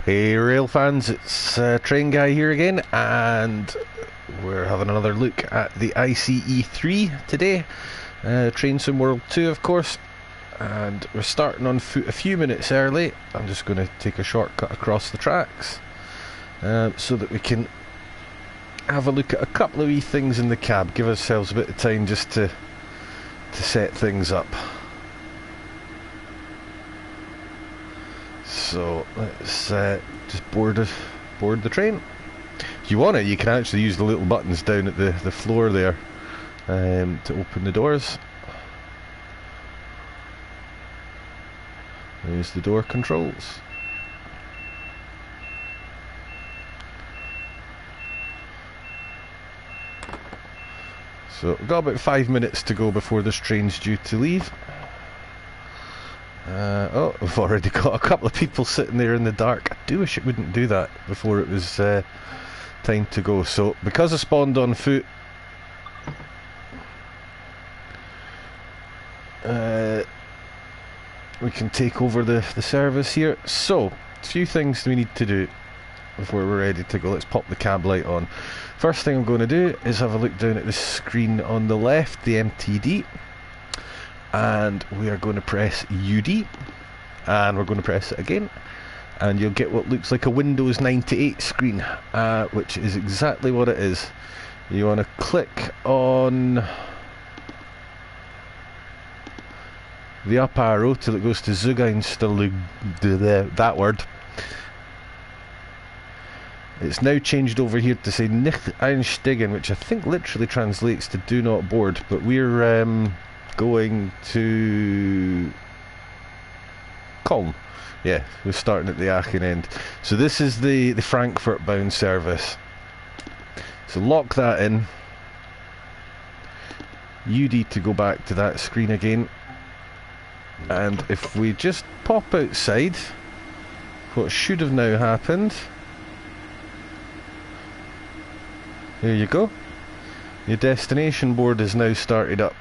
Hey rail fans, it's Train Guy here again, and we're having another look at the ICE3 today. Train Sim World 2, of course, and we're starting on foot a few minutes early. I'm just going to take a shortcut across the tracks so that we can have a look at a couple of wee things in the cab, give ourselves a bit of time just to set things up. So let's just board the train. If you want it, you can actually use the little buttons down at the floor there to open the doors. There's the door controls. So we've got about 5 minutes to go before this train's due to leave. Oh, we've already got a couple of people sitting there in the dark. I do wish it wouldn't do that before it was time to go. So, because I spawned on foot, we can take over the service here. So, a few things we need to do before we're ready to go. Let's pop the cab light on. First thing I'm going to do is have a look down at the screen on the left, the MTD. And we are going to press UD, and we're going to press it again, and you'll get what looks like a Windows 98 screen, which is exactly what it is. You want to click on the up arrow till it goes to Zugeinstellung, that word. It's now changed over here to say Nicht einsteigen, which I think literally translates to do not board, but we're going to Coln. Yeah, we're starting at the Aachen end. So this is the Frankfurt bound service. So lock that in. UD to go back to that screen again. And if we just pop outside, what should have now happened, there you go. Your destination board is now started up.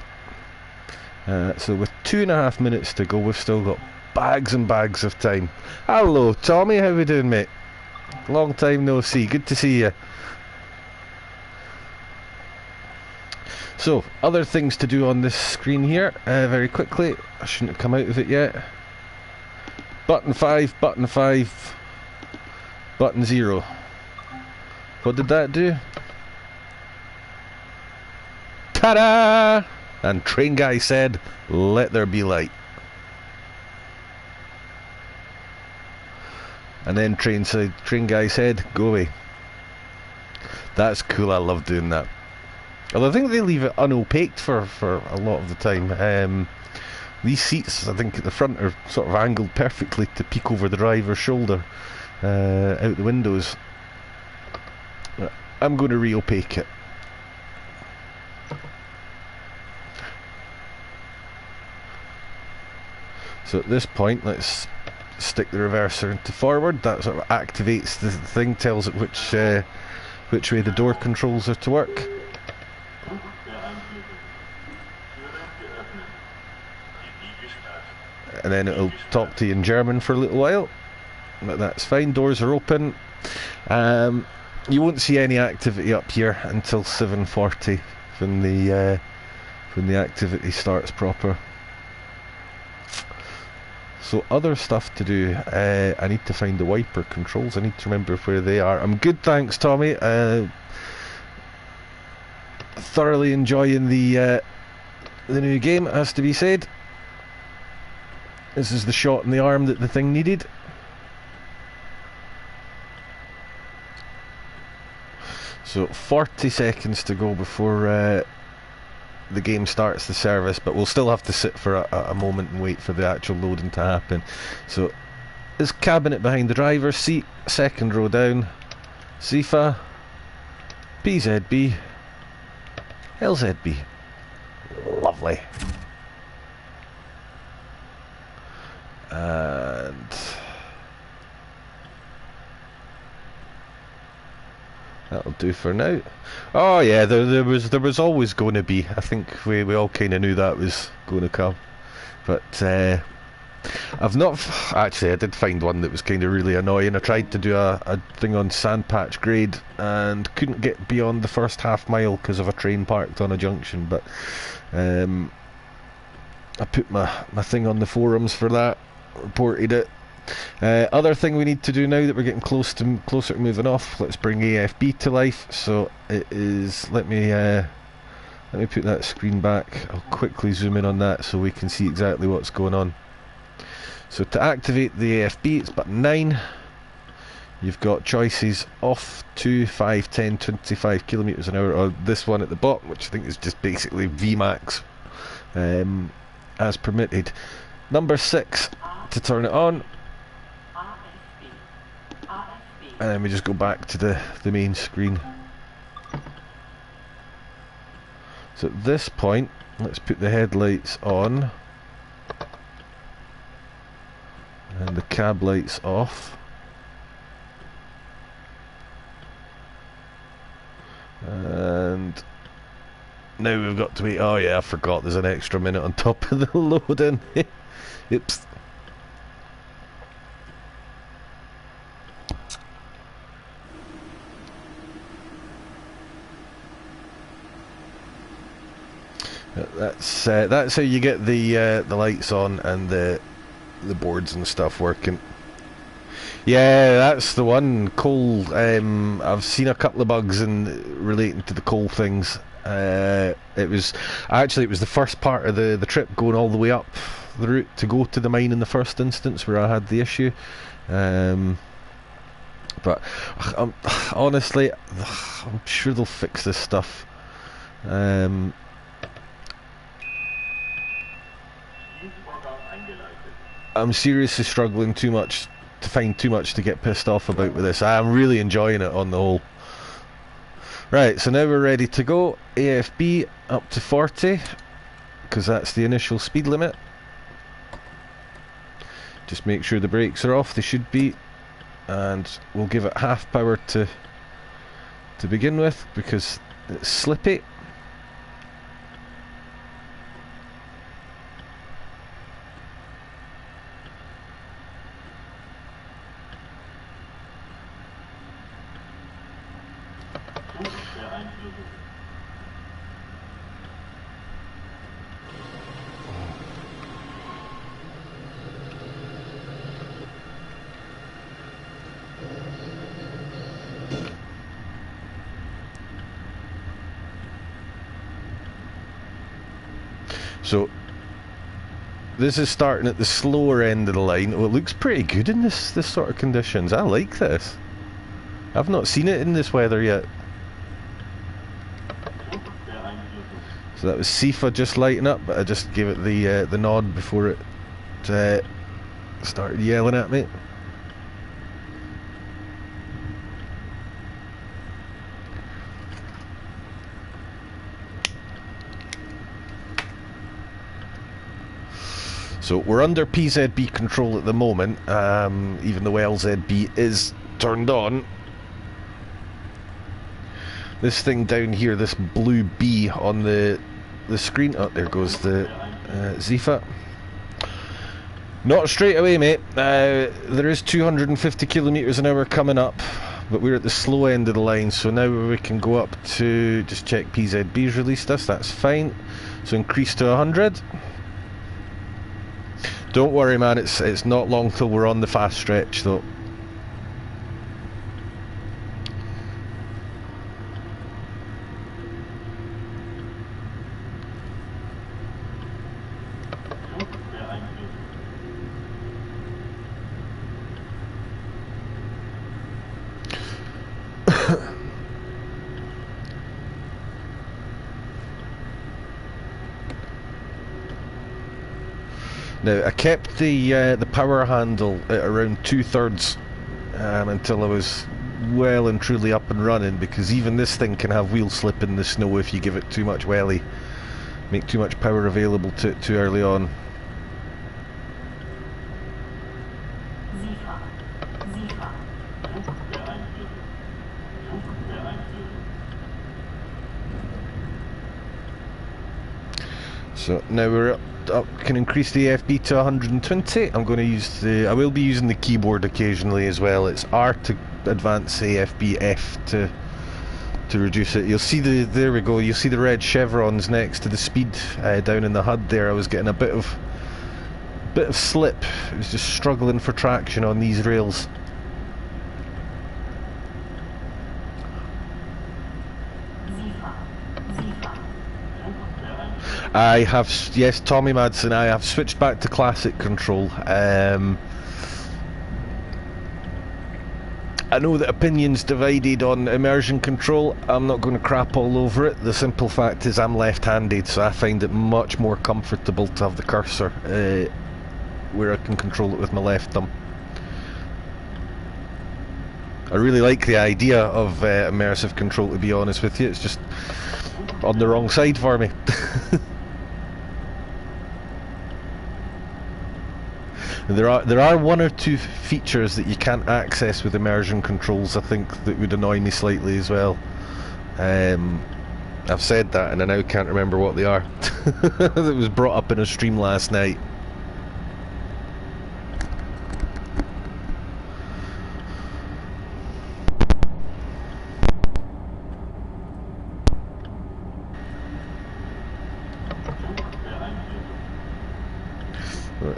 So with 2.5 minutes to go, we've still got bags and bags of time. Hello Tommy, how we doing, mate? Long time no see, good to see you. So, other things to do on this screen here, very quickly. I shouldn't have come out of it yet. Button 5, button 5, button 0. What did that do? Ta-da! And Train Guy said, let there be light. And then Train Guy said, go away. That's cool, I love doing that. Although I think they leave it unopaqued for a lot of the time. These seats, I think at the front, are sort of angled perfectly to peek over the driver's shoulder out the windows. I'm going to re-opaque it. So at this point, let's stick the reverser into forward. That sort of activates the thing, tells it which way the door controls are to work. And then it'll talk to you in German for a little while. But that's fine, doors are open. You won't see any activity up here until 7:40 when the activity starts proper. So other stuff to do, I need to find the wiper controls, I need to remember where they are. I'm good, thanks Tommy. Thoroughly enjoying the new game, it has to be said. This is the shot in the arm that the thing needed. So 40 seconds to go before the game starts the service, but we'll still have to sit for a moment and wait for the actual loading to happen. So this cabinet behind the driver's seat, second row down, SIFA, PZB, LZB. Lovely. And that'll do for now. Oh yeah, there was always going to be. I think we all kind of knew that was going to come, but I've not actually. I did find one that was kind of really annoying. I tried to do a thing on Sandpatch Grade and couldn't get beyond the first half mile because of a train parked on a junction. But I put my thing on the forums for that, reported it. Other thing we need to do now that we're getting closer to moving off. Let's bring AFB to life. So it is. Let me put that screen back. I'll quickly zoom in on that so we can see exactly what's going on. So to activate the AFB, it's button 9. You've got choices off to 5, 10, 25 kilometers an hour, or this one at the bottom, which I think is just basically VMAX, as permitted. Number 6 to turn it on. And then we just go back to the main screen. So at this point, let's put the headlights on. And the cab lights off. And now we've got to wait. Oh yeah, I forgot there's an extra minute on top of the loading. Oops. That's how you get the lights on and the boards and stuff working. Yeah, that's the one. Coal. I've seen a couple of bugs relating to the coal things. It was the first part of the trip, going all the way up the route to go to the mine in the first instance, where I had the issue. But honestly, I'm sure they'll fix this stuff. I'm seriously struggling to find too much to get pissed off about with this. I'm really enjoying it on the whole. Right, so now we're ready to go. AFB up to 40, because that's the initial speed limit. Just make sure the brakes are off, they should be. And we'll give it half power to begin with, because it's slippy. So this is starting at the slower end of the line. Oh, it looks pretty good in this sort of conditions. I like this. I've not seen it in this weather yet. So that was SIFA just lighting up, but I just gave it the nod before it started yelling at me. So we're under PZB control at the moment, even though LZB is turned on. This thing down here, this blue B on the screen, oh, there goes the Zifa. Not straight away, mate. There is 250 kilometers an hour coming up, but we're at the slow end of the line, so now we can go up to, just check PZB's released us, that's fine. So increase to 100. Don't worry, man, it's not long till we're on the fast stretch, though. Now, I kept the power handle at around 2/3 until I was well and truly up and running, because even this thing can have wheel slip in the snow if you give it too much welly, make too much power available to it too early on. So now we're up, can increase the AFB to 120. I'm going to use I will be using the keyboard occasionally as well. It's R to advance AFB, F to reduce it. You'll see there we go, you'll see the red chevrons next to the speed down in the HUD there. I was getting a bit of slip. It was just struggling for traction on these rails. I have, yes, Tommy Madsen, I have switched back to classic control. I know that opinions divided on immersion control. I'm not going to crap all over it. The simple fact is I'm left-handed, so I find it much more comfortable to have the cursor where I can control it with my left thumb. I really like the idea of immersive control, to be honest with you. It's just on the wrong side for me. There are one or two features that you can't access with immersion controls, I think, that would annoy me slightly as well. I've said that and I now can't remember what they are. That was brought up in a stream last night.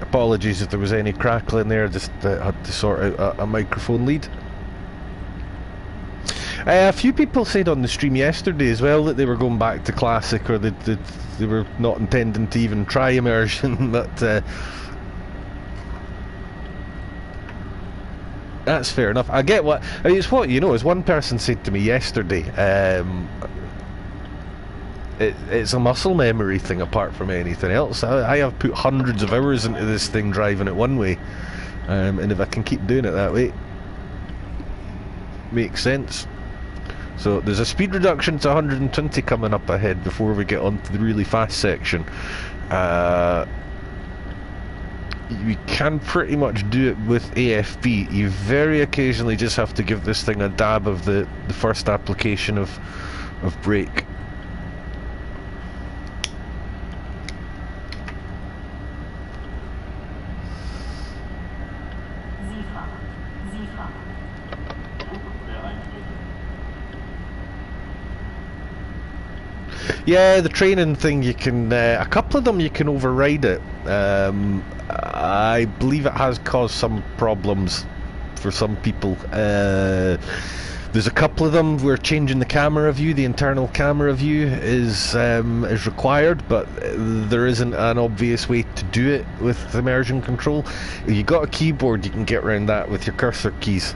Apologies if there was any crackling there, just had to sort out a microphone lead. A few people said on the stream yesterday as well that they were going back to classic, or they were not intending to even try immersion, but that's fair enough. I get what, I mean, it's what, you know, as one person said to me yesterday, it's a muscle memory thing apart from anything else. I have put hundreds of hours into this thing driving it one way, and if I can keep doing it that way, makes sense. So there's a speed reduction to 120 coming up ahead before we get onto the really fast section. You can pretty much do it with AFB. You very occasionally just have to give this thing a dab of the first application of brake. Yeah, the training thing, you can, a couple of them you can override it. I believe it has caused some problems for some people. There's a couple of them where changing the camera view, the internal camera view is required, but there isn't an obvious way to do it with immersion control. If you got a keyboard, you can get around that with your cursor keys.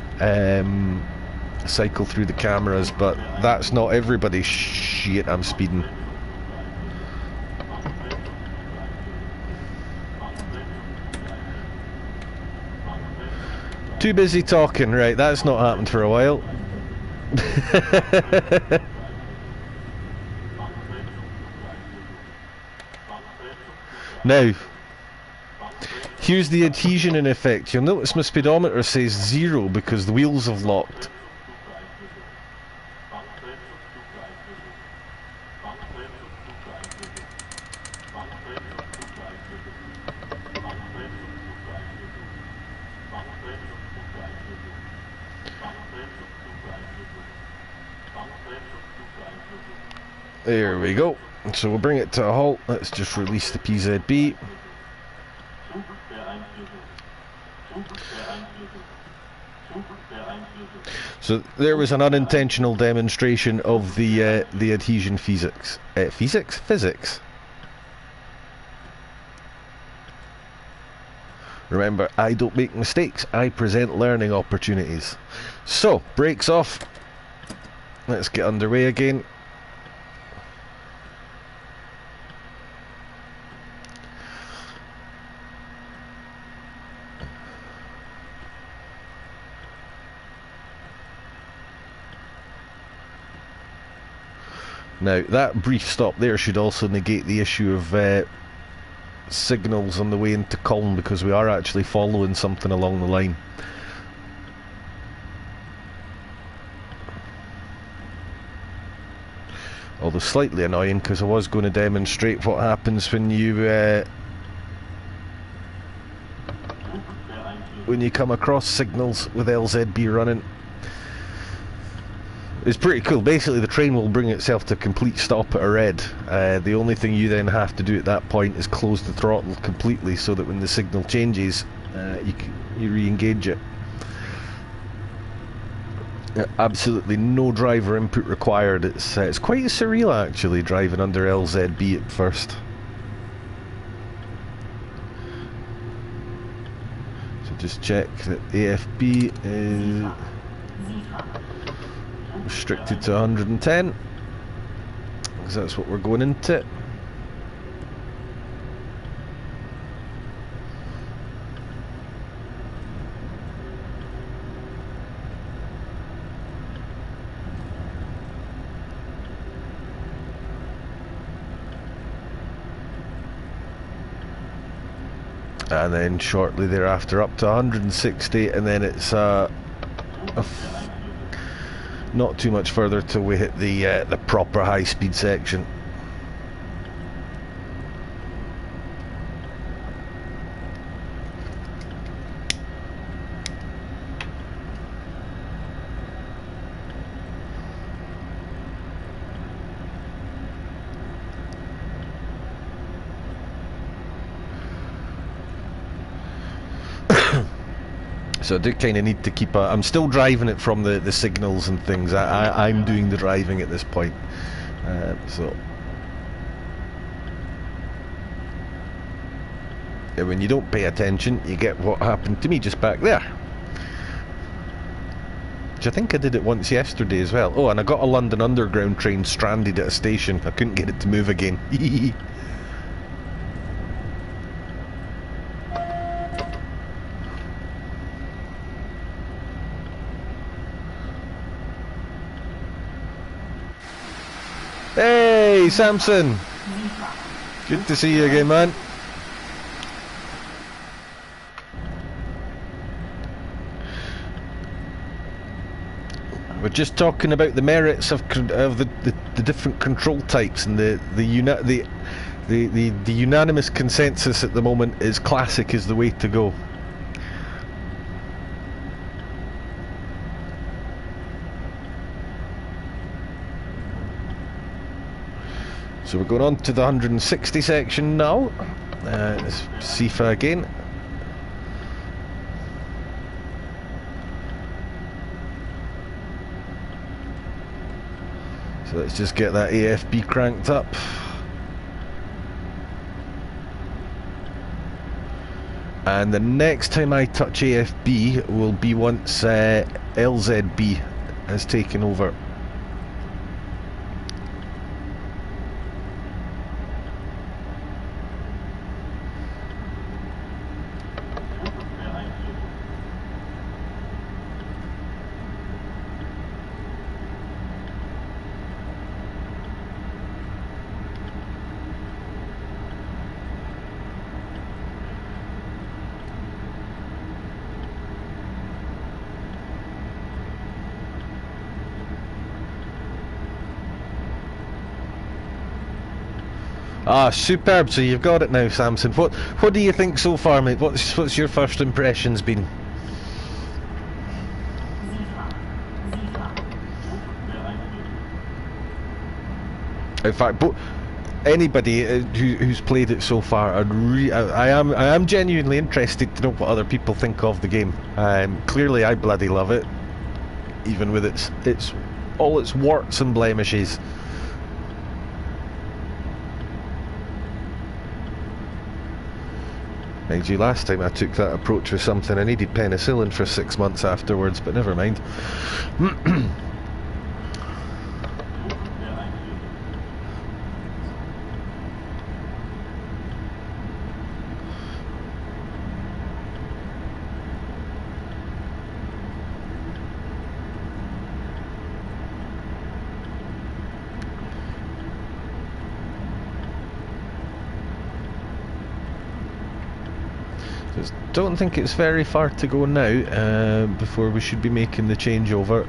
Cycle through the cameras, but that's not everybody. Shit, I'm speeding. Too busy talking, right? That's not happened for a while. Now, here's the adhesion in effect. You'll notice my speedometer says 0 because the wheels have locked. There we go. So we'll bring it to a halt. Let's just release the PZB. So there was an unintentional demonstration of the adhesion physics. Physics. Remember, I don't make mistakes. I present learning opportunities. So brakes off. Let's get underway again. Now, that brief stop there should also negate the issue of signals on the way into Colne, because we are actually following something along the line. Although slightly annoying, because I was going to demonstrate what happens when you come across signals with LZB running. It's pretty cool. Basically, the train will bring itself to a complete stop at a red. The only thing you then have to do at that point is close the throttle completely, so that when the signal changes, you re-engage it. Absolutely no driver input required. It's quite surreal actually, driving under LZB at first. So just check that AFB is restricted to 110, because that's what we're going into. And then shortly thereafter up to 160, and then it's not too much further till we hit the proper high-speed section. So I do kind of need to keep I'm still driving it from the signals and things. I'm doing the driving at this point. So and when you don't pay attention, you get what happened to me just back there. Which I think I did it once yesterday as well. Oh, and I got a London Underground train stranded at a station. I couldn't get it to move again. Hey, Samson! Good to see you again, man. We're just talking about the merits of the different control types, and the unanimous consensus at the moment is classic is the way to go. So we're going on to the 160 section now. Let's CIFA again. So let's just get that AFB cranked up. And the next time I touch AFB will be once LZB has taken over. Ah, superb. So you've got it now, Samson. What do you think so far, mate? What's your first impressions been? In fact, anybody who's played it so far, I am genuinely interested to know what other people think of the game. Clearly, I bloody love it, even with its all its warts and blemishes. Mind you, last time I took that approach with something, I needed penicillin for 6 months afterwards, but never mind. Don't think it's very far to go now before we should be making the changeover.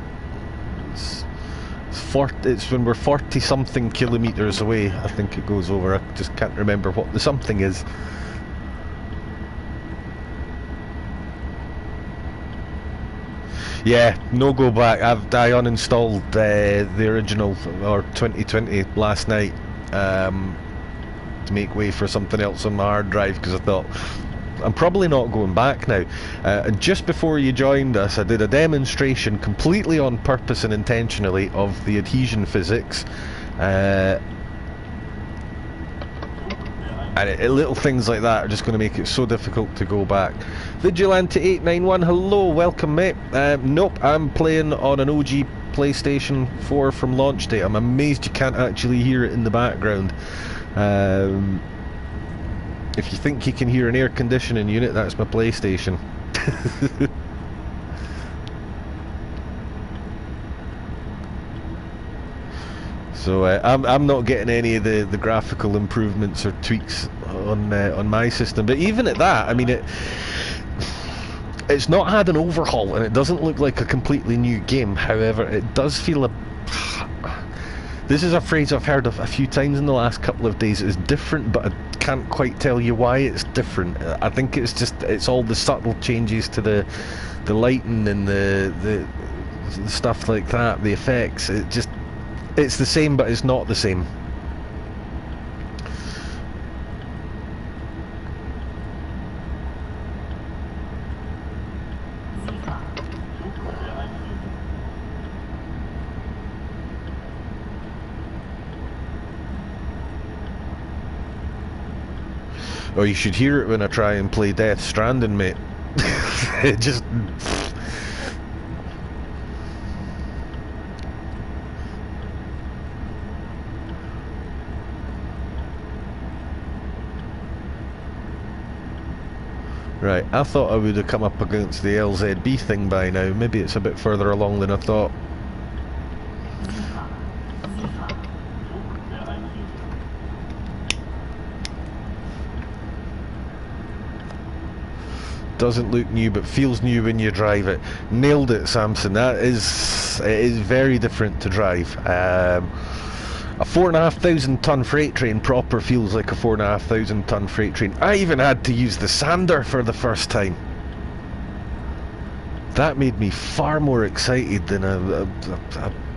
It's it's when we're 40 something kilometres away, I think it goes over. I just can't remember what the something is. Yeah, no go back. I uninstalled the original, or 2020, last night to make way for something else on my hard drive, because I thought I'm probably not going back now. And just before you joined us, I did a demonstration completely on purpose and intentionally of the adhesion physics. And little things like that are just going to make it so difficult to go back. Vigilante891, hello, welcome mate. Nope, I'm playing on an OG PlayStation 4 from launch day. I'm amazed you can't actually hear it in the background. If you think you can hear an air conditioning unit, that's my PlayStation. So I'm not getting any of the graphical improvements or tweaks on my system. But even at that, I mean, it's not had an overhaul, and it doesn't look like a completely new game. However, it does feel this is a phrase I've heard of a few times in the last couple of days. It's different, but I can't quite tell you why it's different. I think it's all the subtle changes to the lighting and the stuff like that, the effects. It's the same, but it's not the same. Oh, you should hear it when I try and play Death Stranding, mate. It just... Right, I thought I would have come up against the LZB thing by now. Maybe it's a bit further along than I thought. Doesn't look new, but feels new when you drive it. Nailed it, Samson. It is very different to drive. A 4,500 ton freight train proper feels like a 4,500 ton freight train. I even had to use the sander for the first time. That made me far more excited than a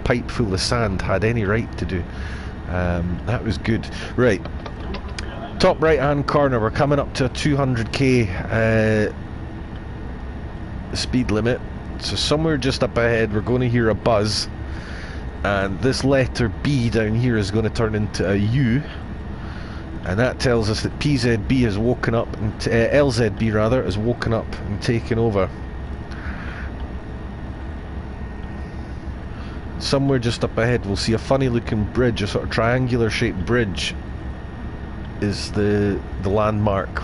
pipe full of sand had any right to do. That was good. Right, top right hand corner, we're coming up to a 200k speed limit. So somewhere just up ahead we're going to hear a buzz. And this letter B down here is going to turn into a U, and that tells us that PZB has woken up, and LZB rather has woken up and taken over. Somewhere just up ahead we'll see a funny looking bridge, a sort of triangular shaped bridge is the landmark.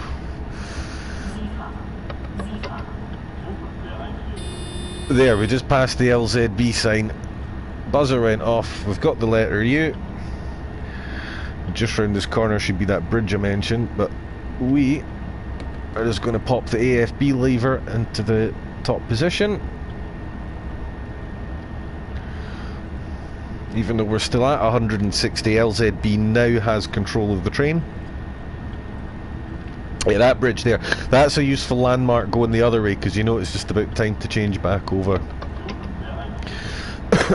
There, we just passed the LZB sign. Buzzer went off, we've got the letter U. Just round this corner should be that bridge I mentioned, but we are just going to pop the AFB lever into the top position. Even though we're still at 160, LZB now has control of the train. Yeah, that bridge there, that's a useful landmark going the other way, because you know it's just about time to change back over.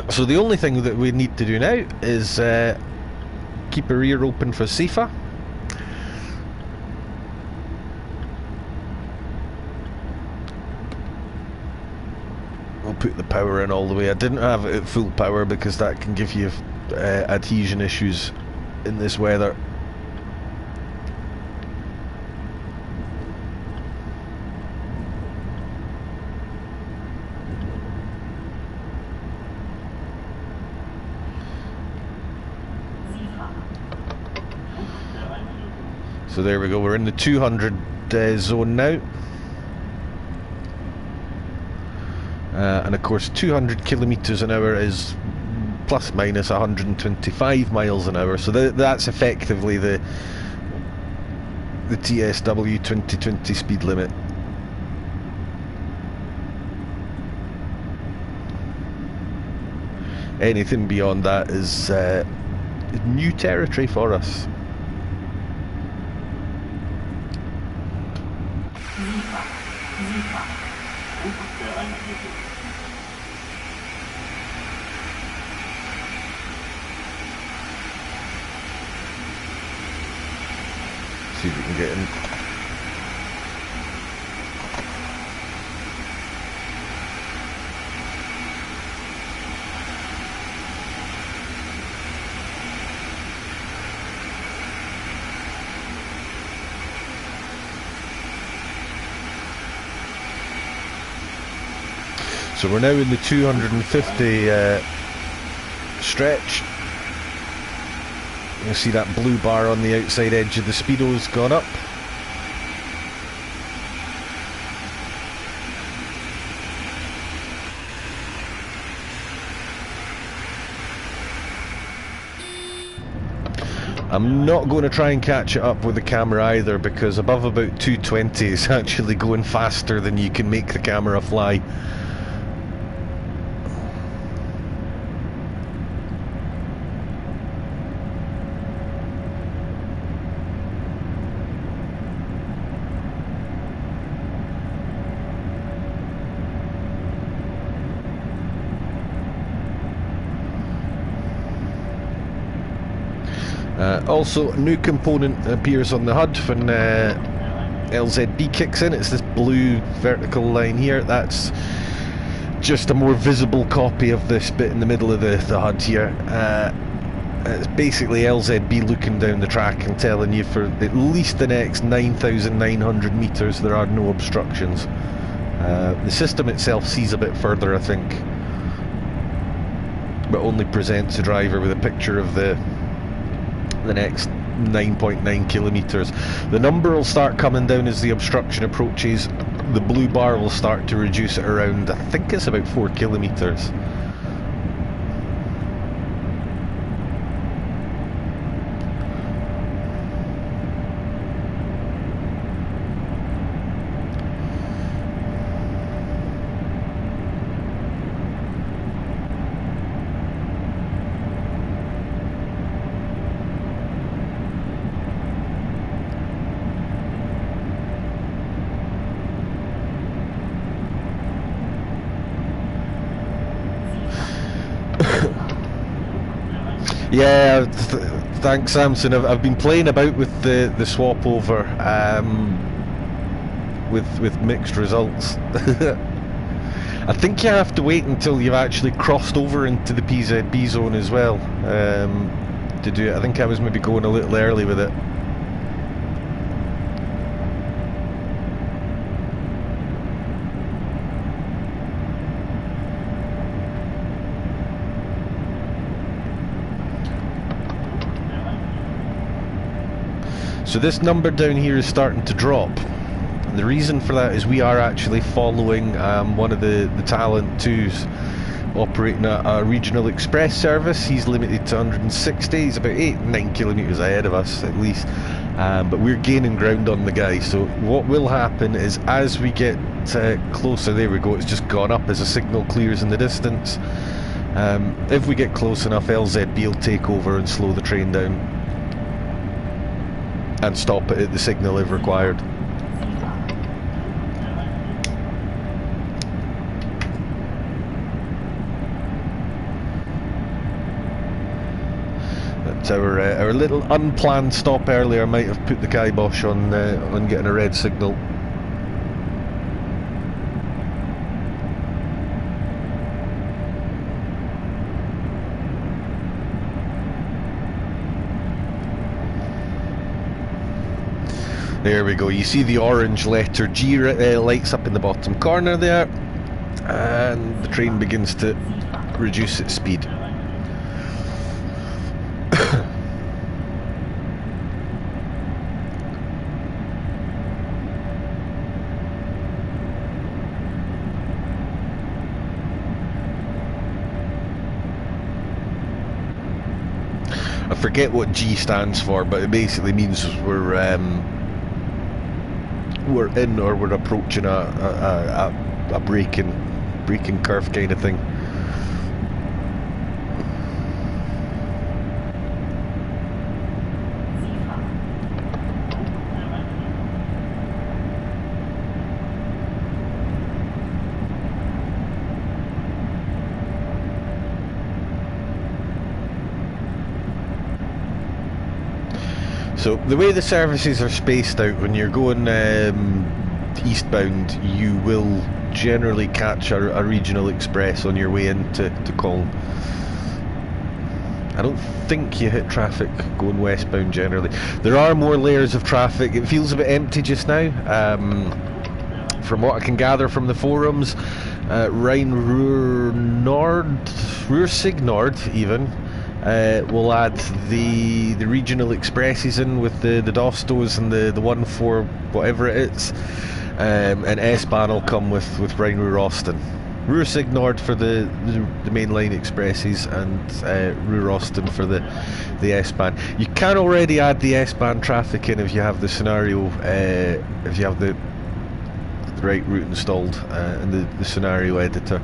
So the only thing that we need to do now is keep a rear open for SIFA. We'll put the power in all the way. I didn't have it at full power because that can give you adhesion issues in this weather. So there we go, we're in the 200 zone now. And of course 200 kilometers an hour is plus minus 125 miles an hour, so that's effectively the TSW 2020 speed limit. Anything beyond that is new territory for us. See if we can get in. So we're now in the 250 stretch. You can see that blue bar on the outside edge of the speedo's gone up. I'm not going to try and catch it up with the camera either, because above about 220 is actually going faster than you can make the camera fly. Also, a new component appears on the HUD when LZB kicks in. It's this blue vertical line here. That's just a more visible copy of this bit in the middle of the HUD here. It's basically LZB looking down the track and telling you for at least the next 9,900 metres there are no obstructions. The system itself sees a bit further, I think, but only presents the driver with a picture of the next 9.9 kilometres. The number will start coming down as the obstruction approaches. The blue bar will start to reduce it around, I think it's about 4 kilometres. Yeah, thanks, Samson. I've been playing about with the swap over with mixed results. I think you have to wait until you've actually crossed over into the PZB zone as well to do it. I think I was maybe going a little early with it. So this number down here is starting to drop. And the reason for that is we are actually following one of the Talent 2s operating a regional express service. He's limited to 160, he's about 8-9 kilometres ahead of us at least, but we're gaining ground on the guy. So what will happen is as we get closer, there we go, it's just gone up as a signal clears in the distance. If we get close enough, LZB will take over and slow the train down and stop it at the signal if required. That's our little unplanned stop earlier might have put the kibosh on getting a red signal. There we go, you see the orange letter G lights up in the bottom corner there, and the train begins to reduce its speed. I forget what G stands for, but it basically means we're in or we're approaching a braking curve kind of thing. So the way the services are spaced out, when you're going eastbound, you will generally catch a regional express on your way into Cong. I don't think you hit traffic going westbound generally. There are more layers of traffic. It feels a bit empty just now. From what I can gather from the forums, Rhein-Ruhr-Sig Nord even will add the regional expresses in with the Dostos and the 1-4 whatever it is, and S-Bahn will come with Rhein-Ruhr-Osten. Ruhr-Sig Nord for the mainline expresses, and Ruhr-Osten for the S-Bahn. You can already add the S-Bahn traffic in if you have the scenario, if you have the right route installed in the scenario editor.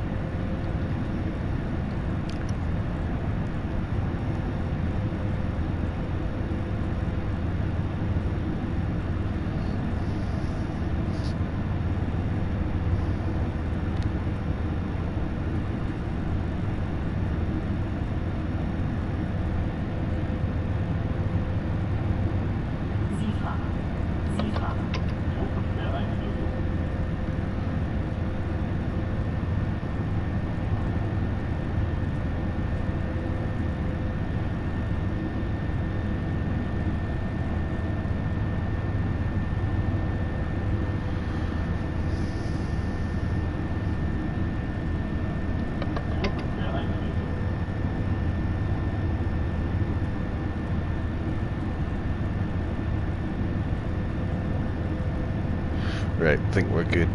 Right, I think we're good.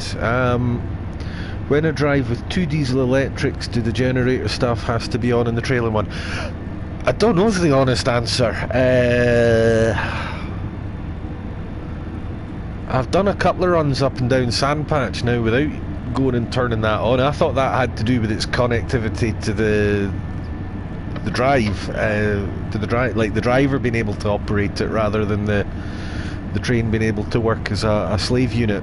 When I drive with 2 diesel electrics, do the generator stuff has to be on in the trailer one? I don't know is the honest answer. I've done a couple of runs up and down Sandpatch now without going and turning that on. I thought that had to do with its connectivity to the drive, like the driver being able to operate it rather than the train being able to work as a slave unit.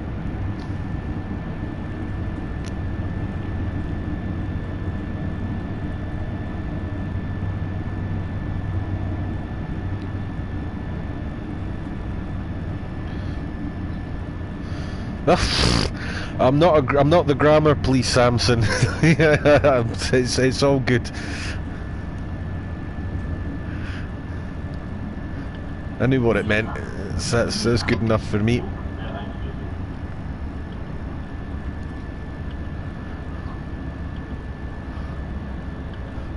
I'm not the grammar police, Samson. It's all good. I knew what it meant. That's good enough for me.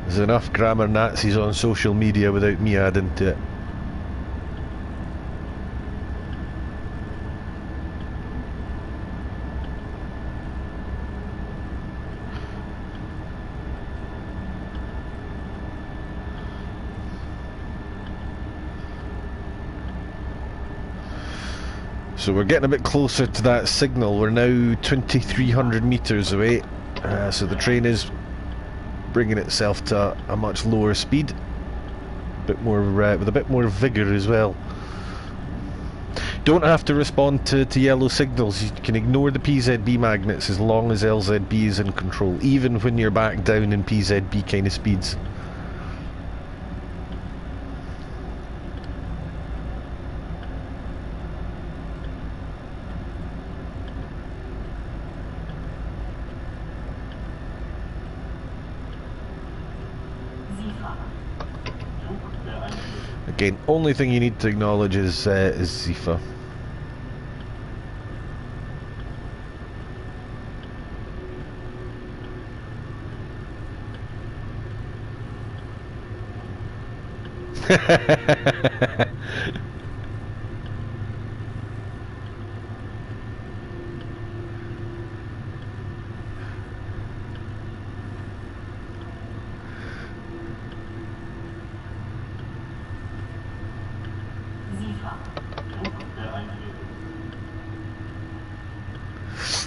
There's enough grammar Nazis on social media without me adding to it. So we're getting a bit closer to that signal. We're now 2,300 meters away, so the train is bringing itself to a much lower speed, bit more with a bit more vigour as well. Don't have to respond to yellow signals. You can ignore the PZB magnets as long as LZB is in control, even when you're back down in PZB kind of speeds. Again, only thing you need to acknowledge is Zifa.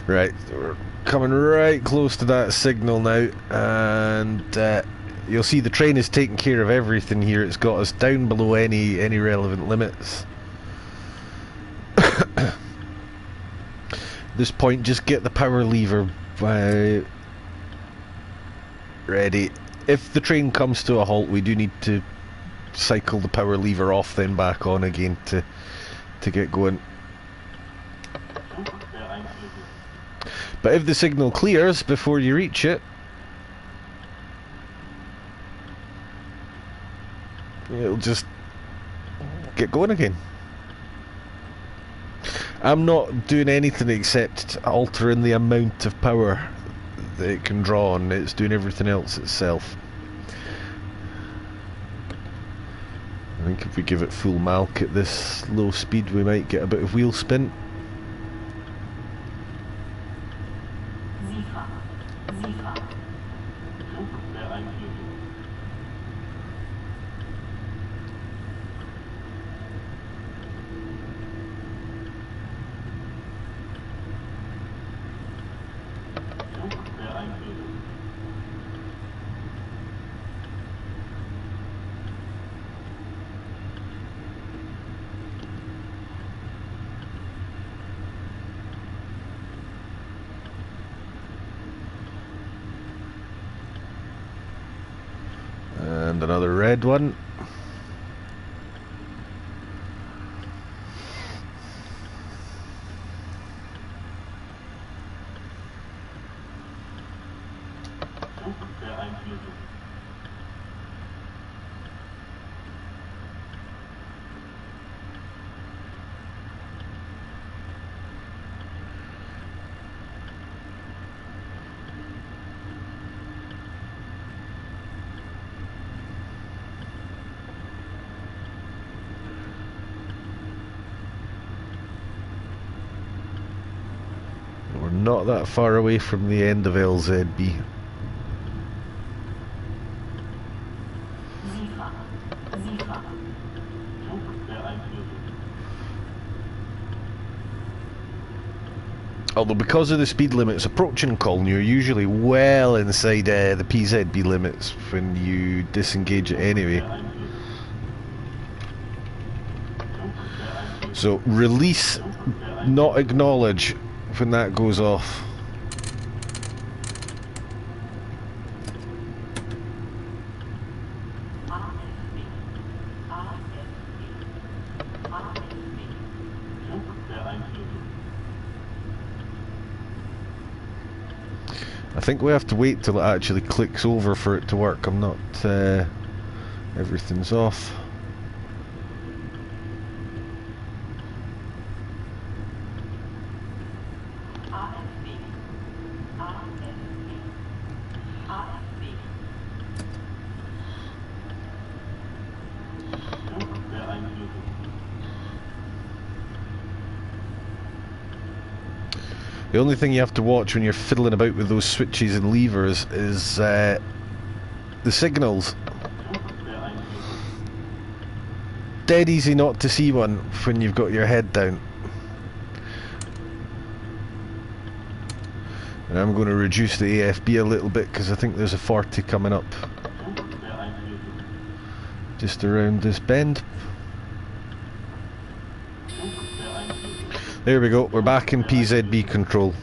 Right, we're coming right close to that signal now, and you'll see the train is taking care of everything here. It's got us down below any relevant limits. At this point, just get the power lever ready. If the train comes to a halt, we do need to cycle the power lever off then back on again to get going. But if the signal clears before you reach it, it'll just get going again. I'm not doing anything except altering the amount of power that it can draw on. It's doing everything else itself. I think if we give it full malk at this low speed, we might get a bit of wheel spin. And another red one. We're not that far away from the end of LZB. Although because of the speed limits approaching Colne, you're usually well inside the PZB limits when you disengage it anyway. So release, not acknowledge when that goes off. I think we have to wait till it actually clicks over for it to work. I'm not... everything's off. The only thing you have to watch when you're fiddling about with those switches and levers is the signals. Dead easy not to see one when you've got your head down. And I'm going to reduce the AFB a little bit because I think there's a 40 coming up just around this bend. There we go, we're back in PZB control.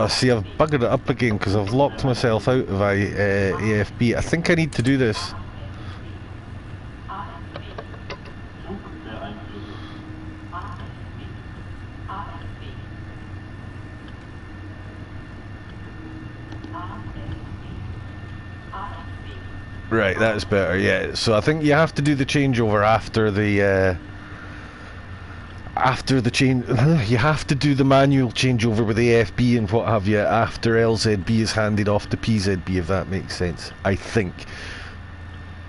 See, I've buggered it up again because I've locked myself out of AFB. I think I need to do this. Right, that's better, yeah. So I think you have to do the changeover after the change. You have to do the manual changeover with AFB and what have you after LZB is handed off to PZB, if that makes sense. I think.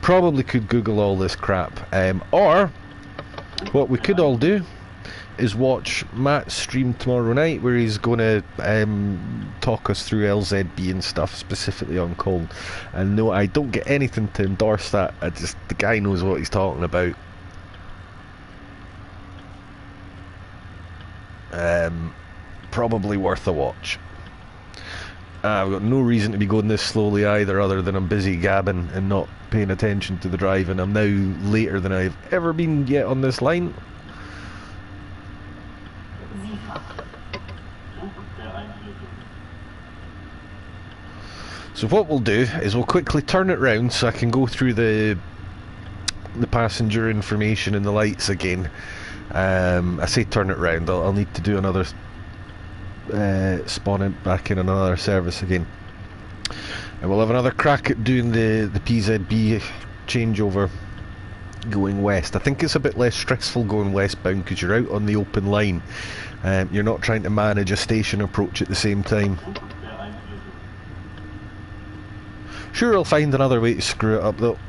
Probably could Google all this crap. Or what we could all do is watch Matt's stream tomorrow night where he's going to talk us through LZB and stuff, specifically on Colne. And no, I don't get anything to endorse that. The guy knows what he's talking about. probably worth a watch. I've got no reason to be going this slowly either, other than I'm busy gabbing and not paying attention to the drive, and I'm now later than I've ever been yet on this line. So what we'll do is we'll quickly turn it round so I can go through the passenger information and the lights again. I say turn it round, I'll need to do another spawn it back in another service again, and we'll have another crack at doing the PZB changeover going west. I think it's a bit less stressful going westbound because you're out on the open line. You're not trying to manage a station approach at the same time. Sure, I'll find another way to screw it up though.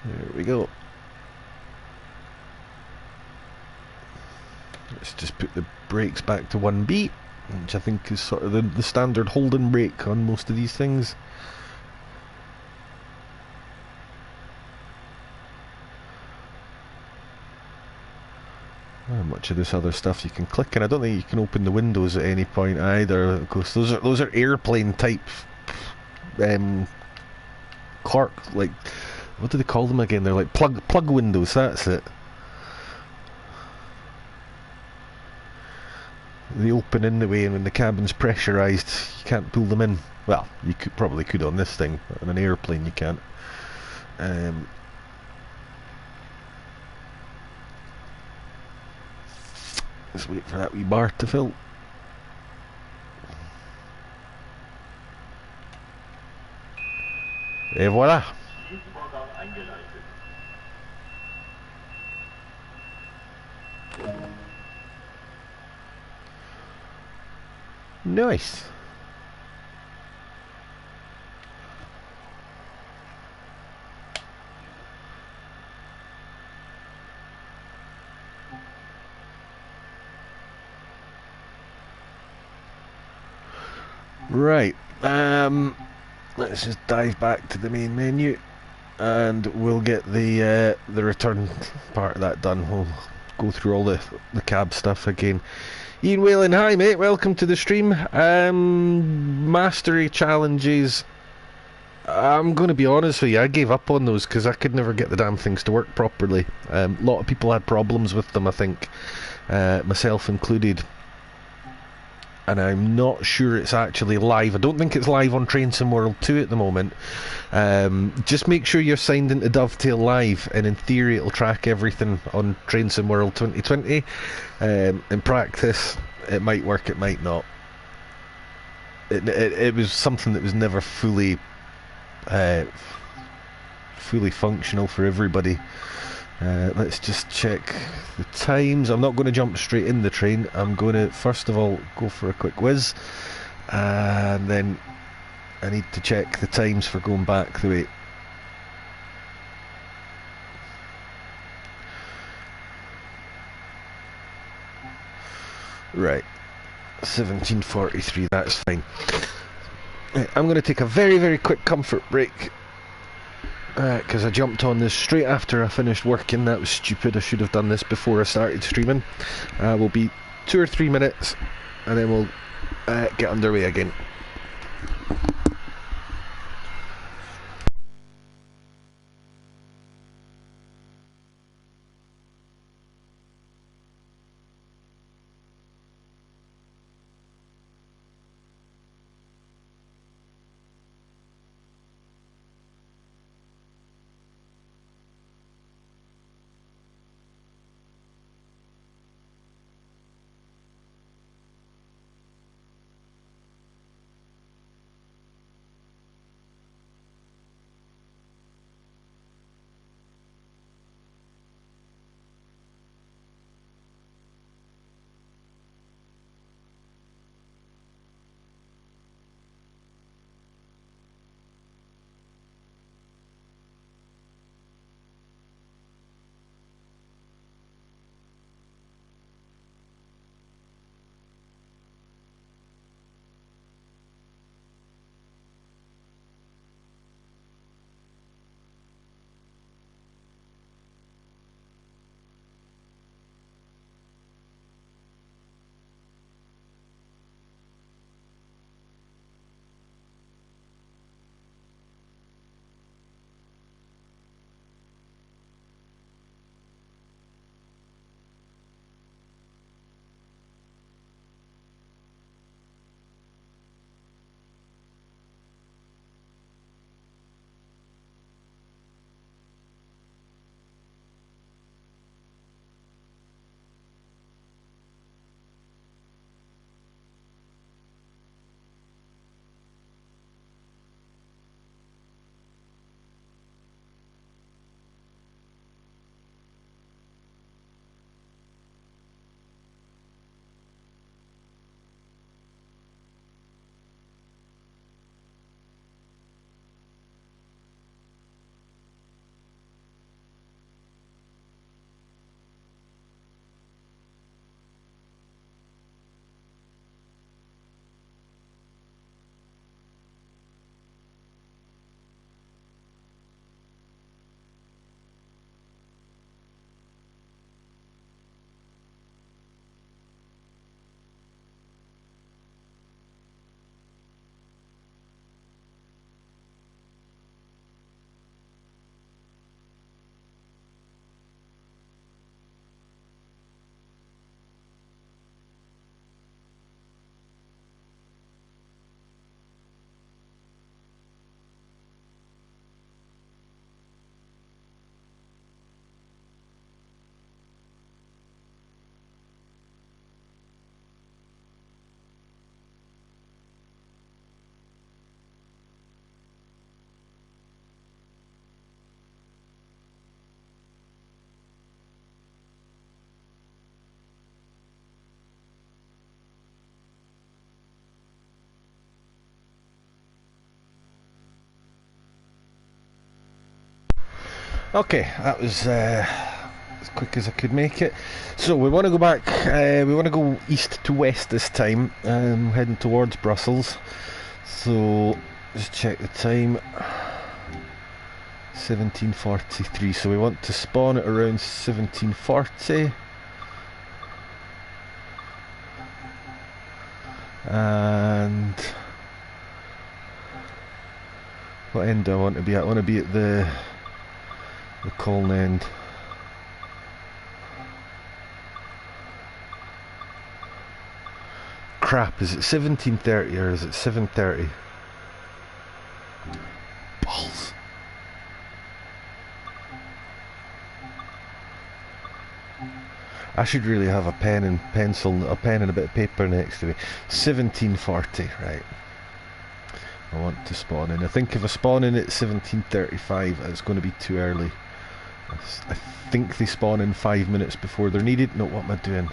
There we go. Let's just put the brakes back to 1B, which I think is sort of the standard Holden brake on most of these things. Not much of this other stuff you can click, and I don't think you can open the windows at any point either. Of course, those are airplane type clerk, like, what do they call them again? They're like plug windows. That's it. They open in the way, and when the cabin's pressurised, you can't pull them in. Well, you probably could on this thing, but on an airplane you can't. Let's wait for that wee bar to fill. Et voilà. Nice. Right, let's just dive back to the main menu, and we'll get the return part of that done. We'll go through all the cab stuff again. Ian Whalen, hi mate, welcome to the stream. Mastery challenges, I'm going to be honest with you, I gave up on those because I could never get the damn things to work properly. A lot of people had problems with them, I think, myself included. And I'm not sure it's actually live. I don't think it's live on Train Sim World 2 at the moment. Just make sure you're signed into Dovetail Live, and in theory it'll track everything on Train Sim World 2020. In practice, it might work, it might not. It was something that was never fully functional for everybody. Let's just check the times. I'm not going to jump straight in the train. I'm going to first of all go for a quick whiz, and then I need to check the times for going back the way. Right, 17:43, that's fine. Right, I'm going to take a very, very quick comfort break, because I jumped on this straight after I finished working. That was stupid. I should have done this before I started streaming. Will be 2 or 3 minutes, and then we'll get underway again. Okay, that was as quick as I could make it. So we want to go back, we want to go east to west this time, heading towards Brussels. So just check the time, 17:43, so we want to spawn at around 17:40. And what end do I want to be at? I want to be at the Colne end. Crap, is it 17:30 or is it 7:30? Balls. I should really have a pen and pencil, a pen and a bit of paper next to me. 17:40, right. I want to spawn in. I think if I spawn in at 17:35, it's going to be too early. I think they spawn in 5 minutes before they're needed. No, what am I doing?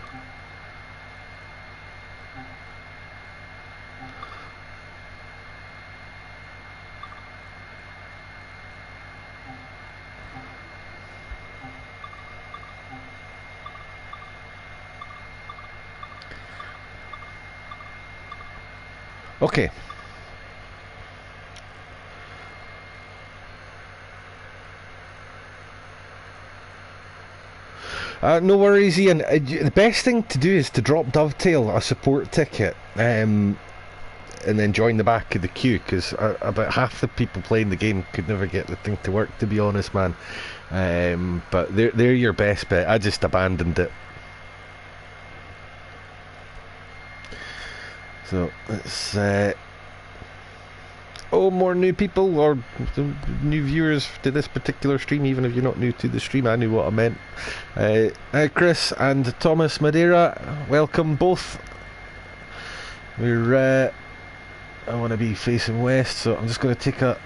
Okay. No worries, Ian. The best thing to do is to drop Dovetail a support ticket and then join the back of the queue, because about half the people playing the game could never get the thing to work, to be honest, man. But they're your best bet. I just abandoned it. So let's oh, more new people or new viewers to this particular stream, even if you're not new to the stream. I knew what I meant. Chris and Thomas Madeira, welcome both. We're I want to be facing west, so I'm just going to take a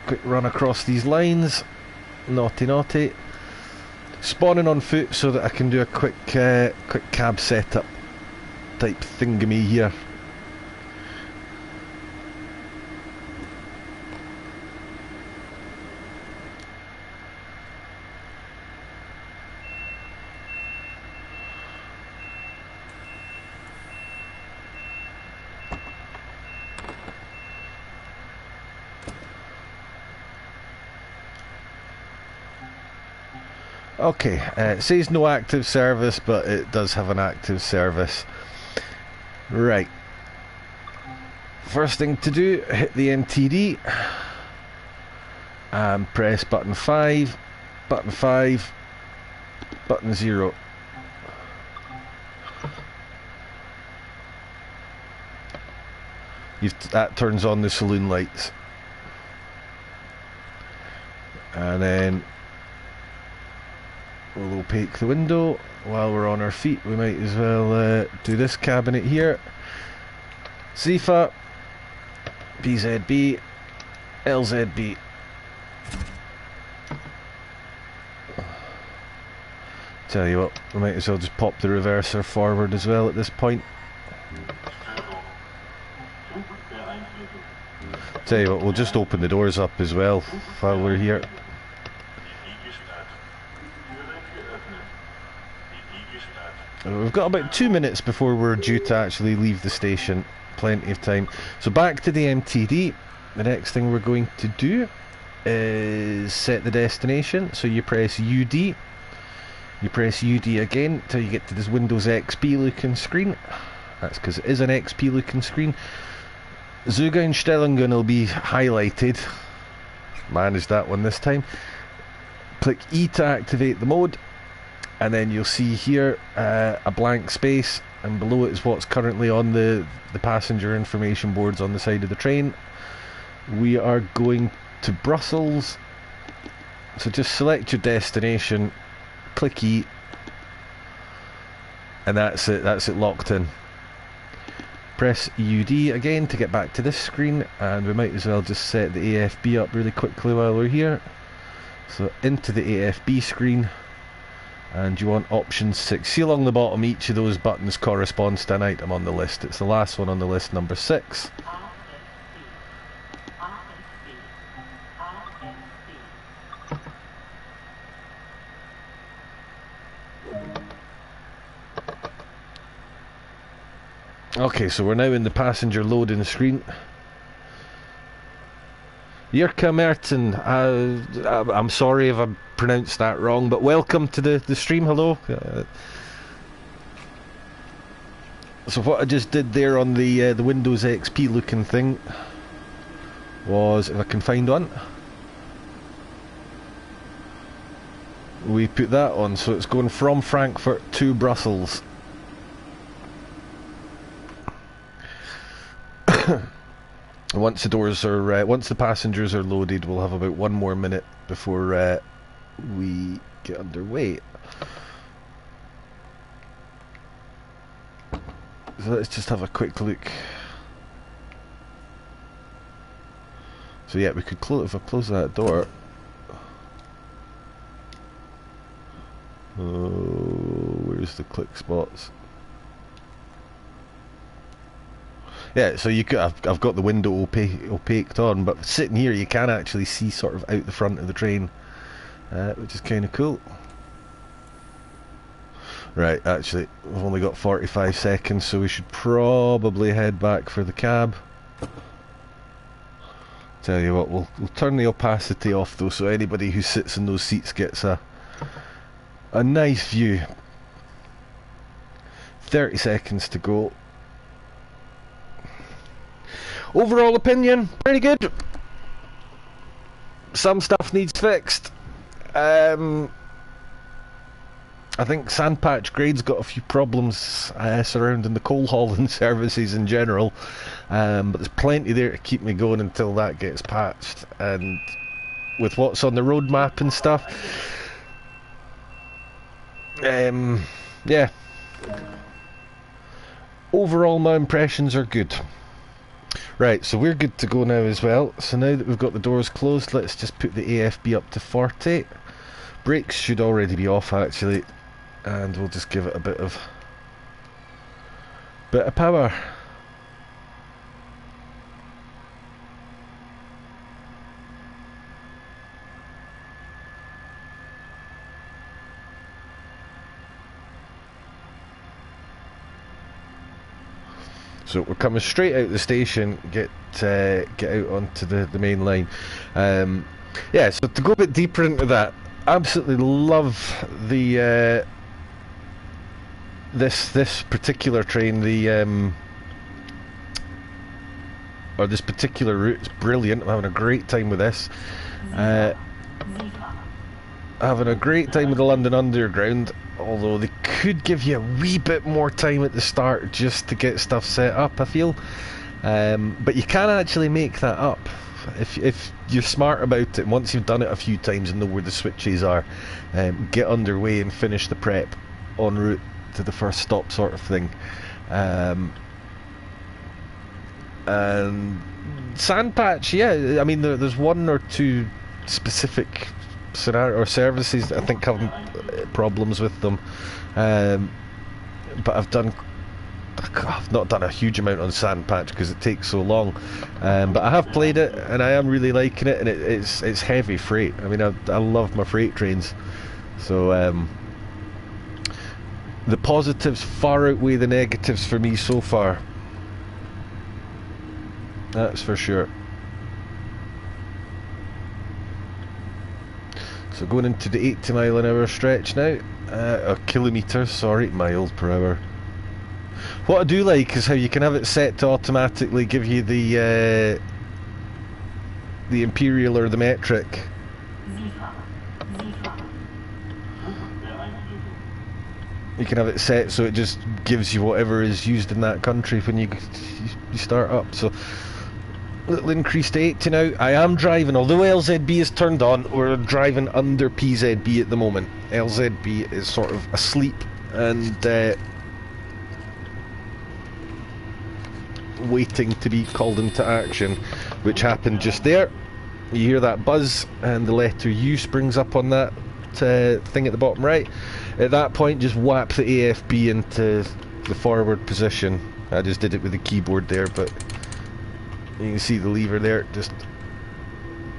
quick run across these lines. Naughty naughty. Spawning on foot so that I can do a quick cab setup type thingamy here. Okay, it says no active service, but it does have an active service. Right. First thing to do, hit the MTD and press button 5, button 5, button 0. That turns on the saloon lights. And then we'll opaque the window. While we're on our feet, we might as well do this cabinet here. CIFA, BZB, LZB. Tell you what, we might as well just pop the reverser forward as well at this point. Tell you what, we'll just open the doors up as well while we're here. We've got about 2 minutes before we're due to actually leave the station. Plenty of time. So back to the MTD. The next thing we're going to do is set the destination. So you press UD. You press UD again until you get to this Windows XP looking screen. That's because it is an XP looking screen. Zugainstellungen will be highlighted. Manage that one this time. Click E to activate the mode. And then you'll see here a blank space, and below it is what's currently on the passenger information boards on the side of the train. We are going to Brussels, so just select your destination, click E, and that's it locked in. Press UD again to get back to this screen, and we might as well just set the AFB up really quickly while we're here. So into the AFB screen. And you want option 6. See along the bottom, each of those buttons corresponds to an item on the list. It's the last one on the list, number 6. Okay, so we're now in the passenger loading screen. Jirka Merton, I'm sorry if I pronounced that wrong, but welcome to the stream, hello. So what I just did there on the Windows XP looking thing was, if I can find one, we put that on, so it's going from Frankfurt to Brussels. Once the doors are, once the passengers are loaded, we'll have about 1 more minute before we get underway. So let's just have a quick look. So yeah, we could close, if I close that door. Oh, where's the click spots? Yeah, so you could. I've got the window opaqued on, but sitting here, you can actually see sort of out the front of the train, which is kind of cool. Right, actually, we've only got 45 seconds, so we should probably head back for the cab. Tell you what, we'll turn the opacity off though, so anybody who sits in those seats gets a nice view. 30 seconds to go. Overall opinion, pretty good. Some stuff needs fixed. I think Sandpatch Grade's got a few problems surrounding the coal hauling services in general, but there's plenty there to keep me going until that gets patched. And with what's on the roadmap and stuff, yeah. Overall, my impressions are good. Right, so we're good to go now as well. So now that we've got the doors closed, let's just put the AFB up to 40. Brakes should already be off actually, and we'll just give it a bit of power. So we're coming straight out the station, get out onto the main line. Yeah, so to go a bit deeper into that, absolutely love the this particular train, the or this particular route. It's brilliant. I'm having a great time with this. Having a great time with the London Underground, although they could give you a wee bit more time at the start just to get stuff set up, I feel. But you can actually make that up if you're smart about it. Once you've done it a few times and know where the switches are, get underway and finish the prep en route to the first stop, sort of thing. And Sandpatch, yeah, I mean there's 1 or 2 specific scenario or services that I think have problems with them, but I've not done a huge amount on Sandpatch because it takes so long, but I have played it and I am really liking it, and it's heavy freight. I mean, I love my freight trains, so the positives far outweigh the negatives for me so far, that's for sure. So going into the 80 mile an hour stretch now, or kilometres, sorry, miles per hour. What I do like is how you can have it set to automatically give you the imperial or the metric. You can have it set so it just gives you whatever is used in that country when you start up. So little increase to 80 now. I am driving, although LZB is turned on, we're driving under PZB at the moment. LZB is sort of asleep and waiting to be called into action, which happened just there. You hear that buzz and the letter U springs up on that thing at the bottom right. At that point, just whap the AFB into the forward position. I just did it with the keyboard there, but you can see the lever there. Just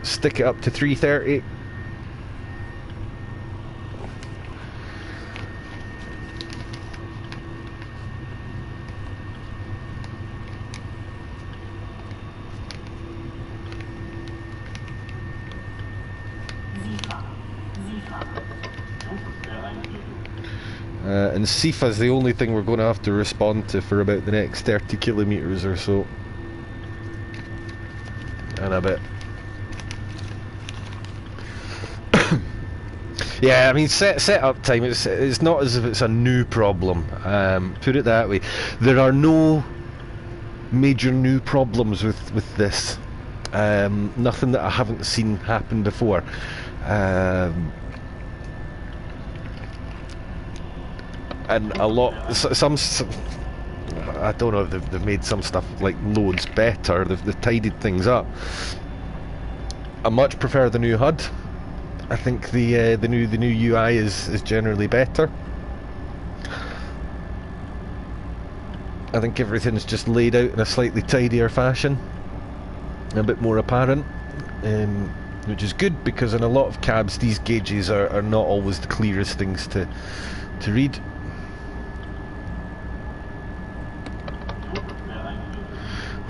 stick it up to 330. and Sifa's the only thing we're going to have to respond to for about the next 30 kilometres or so. And a bit. Yeah, I mean, set-up time, it's not as if it's a new problem, put it that way. There are no major new problems with this. Nothing that I haven't seen happen before. And a lot, some I don't know if they've made some stuff like loads better, they've tidied things up. I much prefer the new HUD. I think the new UI is generally better. I think everything's just laid out in a slightly tidier fashion, a bit more apparent, which is good, because in a lot of cabs these gauges are not always the clearest things to read.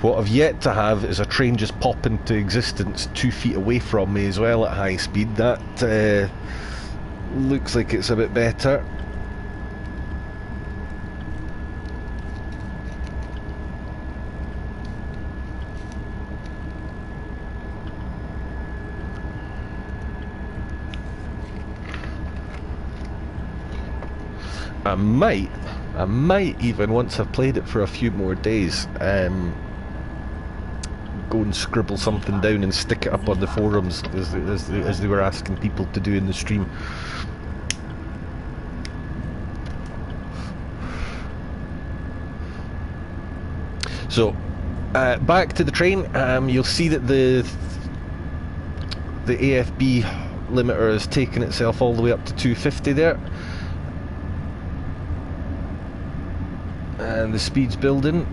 What I've yet to have is a train just pop into existence 2 feet away from me as well at high speed. That looks like it's a bit better. I might even, once I've played it for a few more days, go and scribble something down and stick it up on the forums as they were asking people to do in the stream. So back to the train. You'll see that the AFB limiter has taken itself all the way up to 250 there, and the speed's building.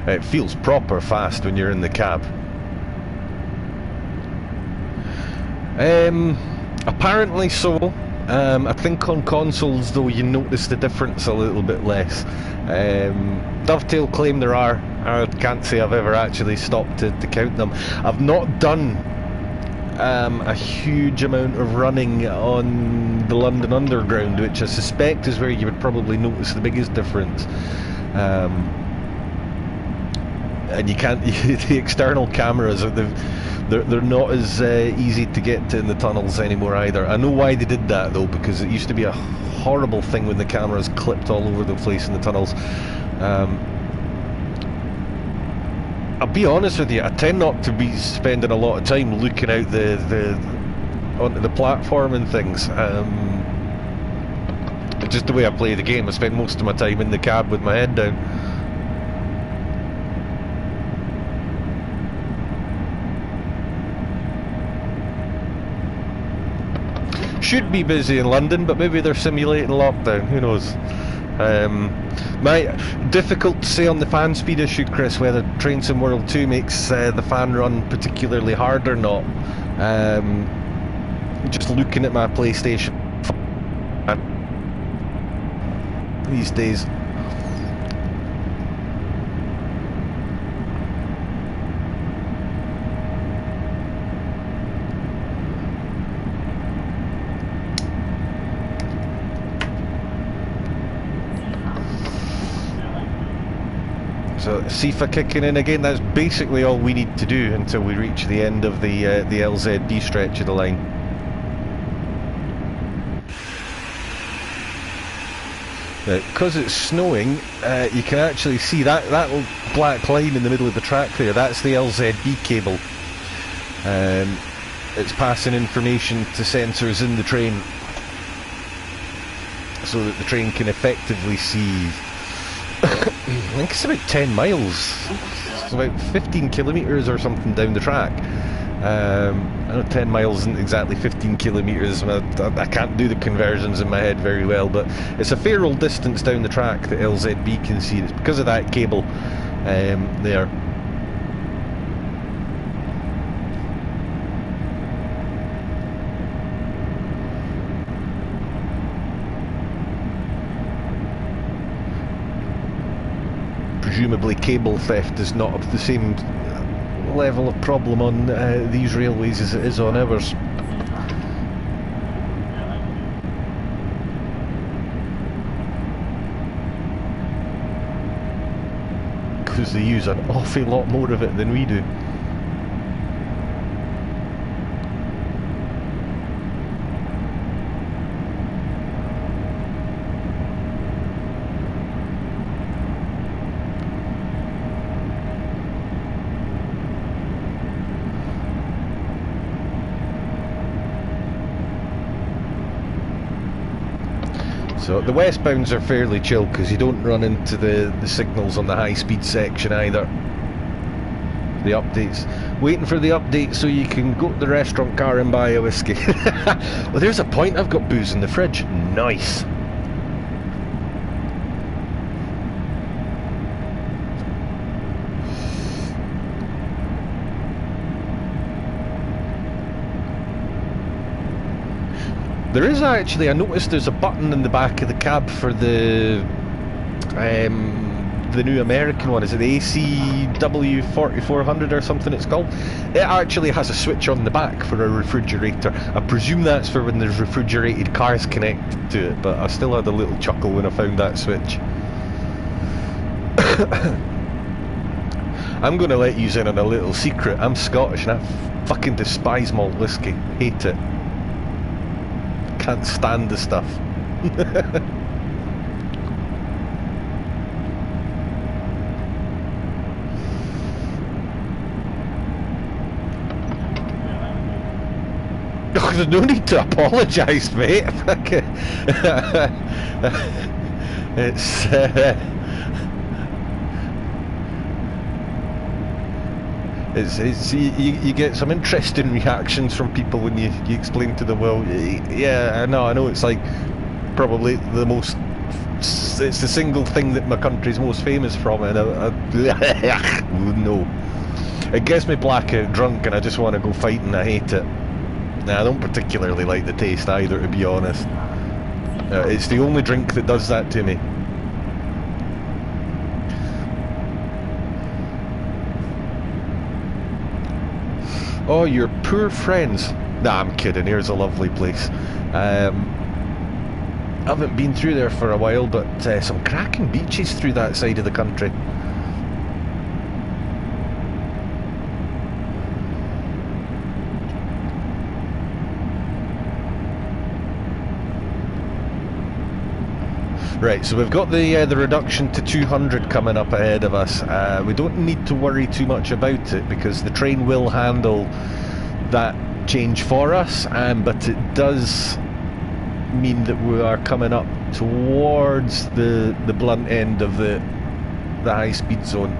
It feels proper fast when you're in the cab. Apparently so. I think on consoles though you notice the difference a little bit less. Dovetail claim there are. I can't say I've ever actually stopped to count them. I've not done a huge amount of running on the London Underground, which I suspect is where you would probably notice the biggest difference. And you can't, the external cameras, they're not as easy to get to in the tunnels anymore either. I know why they did that though, because it used to be a horrible thing when the cameras clipped all over the place in the tunnels. I'll be honest with you, I tend not to be spending a lot of time looking out onto the platform and things. Just the way I play the game, I spend most of my time in the cab with my head down. Should be busy in London, but maybe they're simulating lockdown, who knows. Difficult to say on the fan speed issue, Chris, whether Train Sim World 2 makes the fan run particularly hard or not. Just looking at my PlayStation these days. So Sifa kicking in again. That's basically all we need to do until we reach the end of the LZB stretch of the line. Because it's snowing, you can actually see that little black line in the middle of the track there. That's the LZB cable. It's passing information to sensors in the train so that the train can effectively see I think it's about 10 miles. It's about 15 kilometres or something down the track. I know 10 miles isn't exactly 15 kilometres. I can't do the conversions in my head very well, but it's a fair old distance down the track that LZB can see. It's because of that cable there. Presumably cable theft is not of the same level of problem on these railways as it is on ours. Because they use an awful lot more of it than we do. So the westbounds are fairly chill because you don't run into the signals on the high speed section either. The updates. Waiting for the update so you can go to the restaurant car and buy a whiskey. Well, there's a point, I've got booze in the fridge. Nice. There is actually, I noticed there's a button in the back of the cab for the new American one. Is it the ACW 4400 or something it's called? It actually has a switch on the back for a refrigerator. I presume that's for when there's refrigerated cars connected to it, but I still had a little chuckle when I found that switch. I'm going to let you in on a little secret. I'm Scottish and I fucking despise malt whiskey. Hate it. Can't stand the stuff. There's no need to apologise, mate. It's you get some interesting reactions from people when you explain to them, well, yeah, I know it's like probably the most, it's the single thing that my country's most famous from, and no, it gets me blackout drunk and I just want to go fighting. I hate it. Nah, I don't particularly like the taste either, to be honest. It's the only drink that does that to me. Oh, your poor friends. Nah, I'm kidding. Here's a lovely place. I haven't been through there for a while, but some cracking beaches through that side of the country. Right, so we've got the reduction to 200 coming up ahead of us. We don't need to worry too much about it because the train will handle that change for us, but it does mean that we are coming up towards the blunt end of the high-speed zone.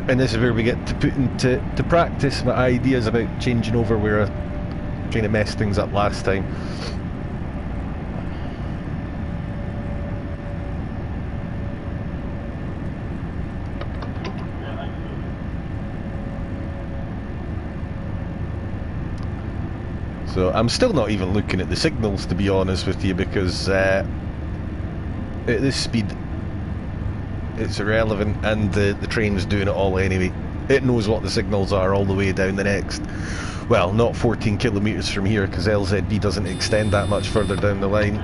And this is where we get to put into practice my ideas about changing over where I kind of messed things up last time. So I'm still not even looking at the signals, to be honest with you, because at this speed it's irrelevant, and the train's doing it all anyway. It knows what the signals are all the way down the next, well, not 14 kilometres from here, because LZB doesn't extend that much further down the line.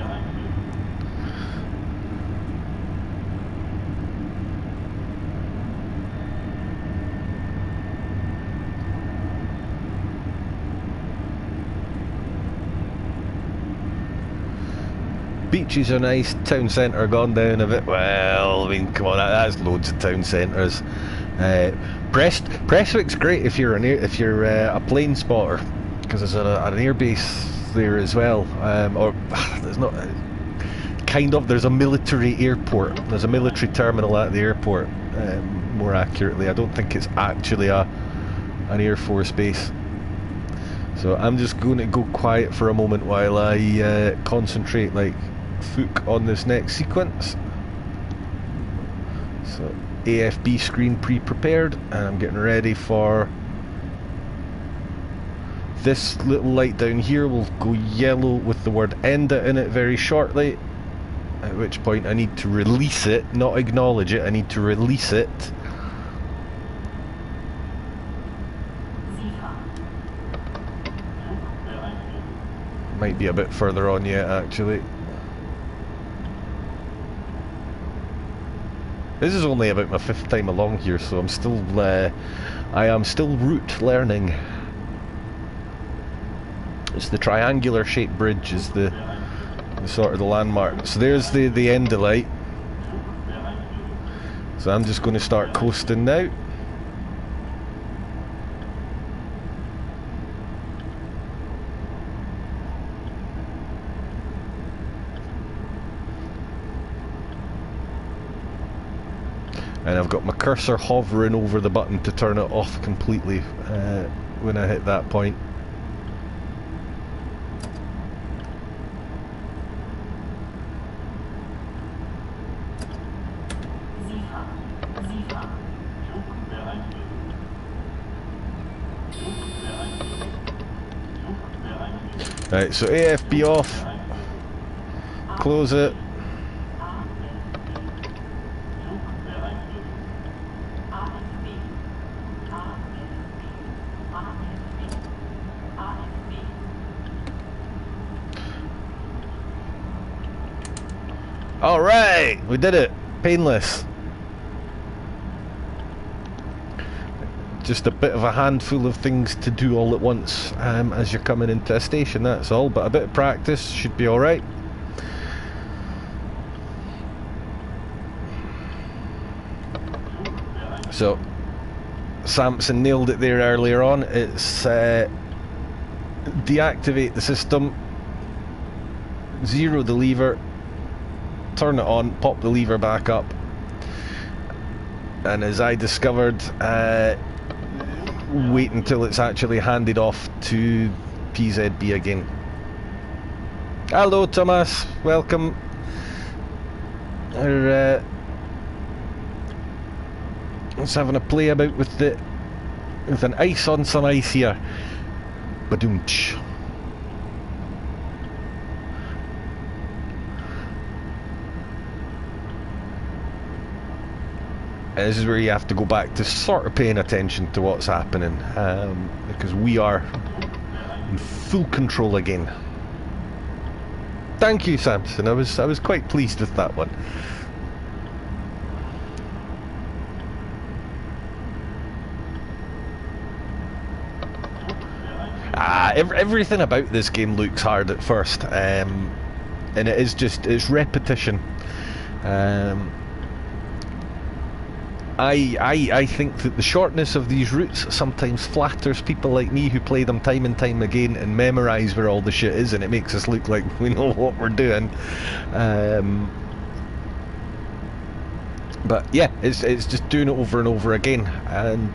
Beaches are nice, town centre gone down a bit. Well, I mean, come on, that's loads of town centres. Prestwick's great if you're a plane spotter, because there's an air base there as well. Or there's not. There's a military airport. There's a military terminal at the airport. More accurately, I don't think it's actually an Air Force base. So I'm just going to go quiet for a moment while I concentrate like Fook on this next sequence. So AFB screen pre-prepared, and I'm getting ready for this little light down here will go yellow with the word ENDA in it very shortly, at which point I need to release it, not acknowledge it, I need to release it. Might be a bit further on yet, actually. This is only about my 5th time along here, so I'm still, I am still route learning. It's the triangular shaped bridge is the sort of the landmark. So there's the end of light. So I'm just going to start coasting now. And I've got my cursor hovering over the button to turn it off completely when I hit that point. Right, so AFB off, close it. Alright, we did it. Painless. Just a bit of a handful of things to do all at once as you're coming into a station, that's all. But a bit of practice should be alright. So, Samson nailed it there earlier on. It's deactivate the system, zero the lever, turn it on, pop the lever back up, and as I discovered, wait until it's actually handed off to PZB again. Hello Thomas, welcome. We're just having a play about with an ice on some ice here. Badoomch. This is where you have to go back to sort of paying attention to what's happening, because we are in full control again. Thank you, Samson. I was quite pleased with that one. Everything about this game looks hard at first, and it's repetition. I think that the shortness of these routes sometimes flatters people like me who play them time and time again and memorise where all the shit is, and it makes us look like we know what we're doing. But yeah, it's just doing it over and over again and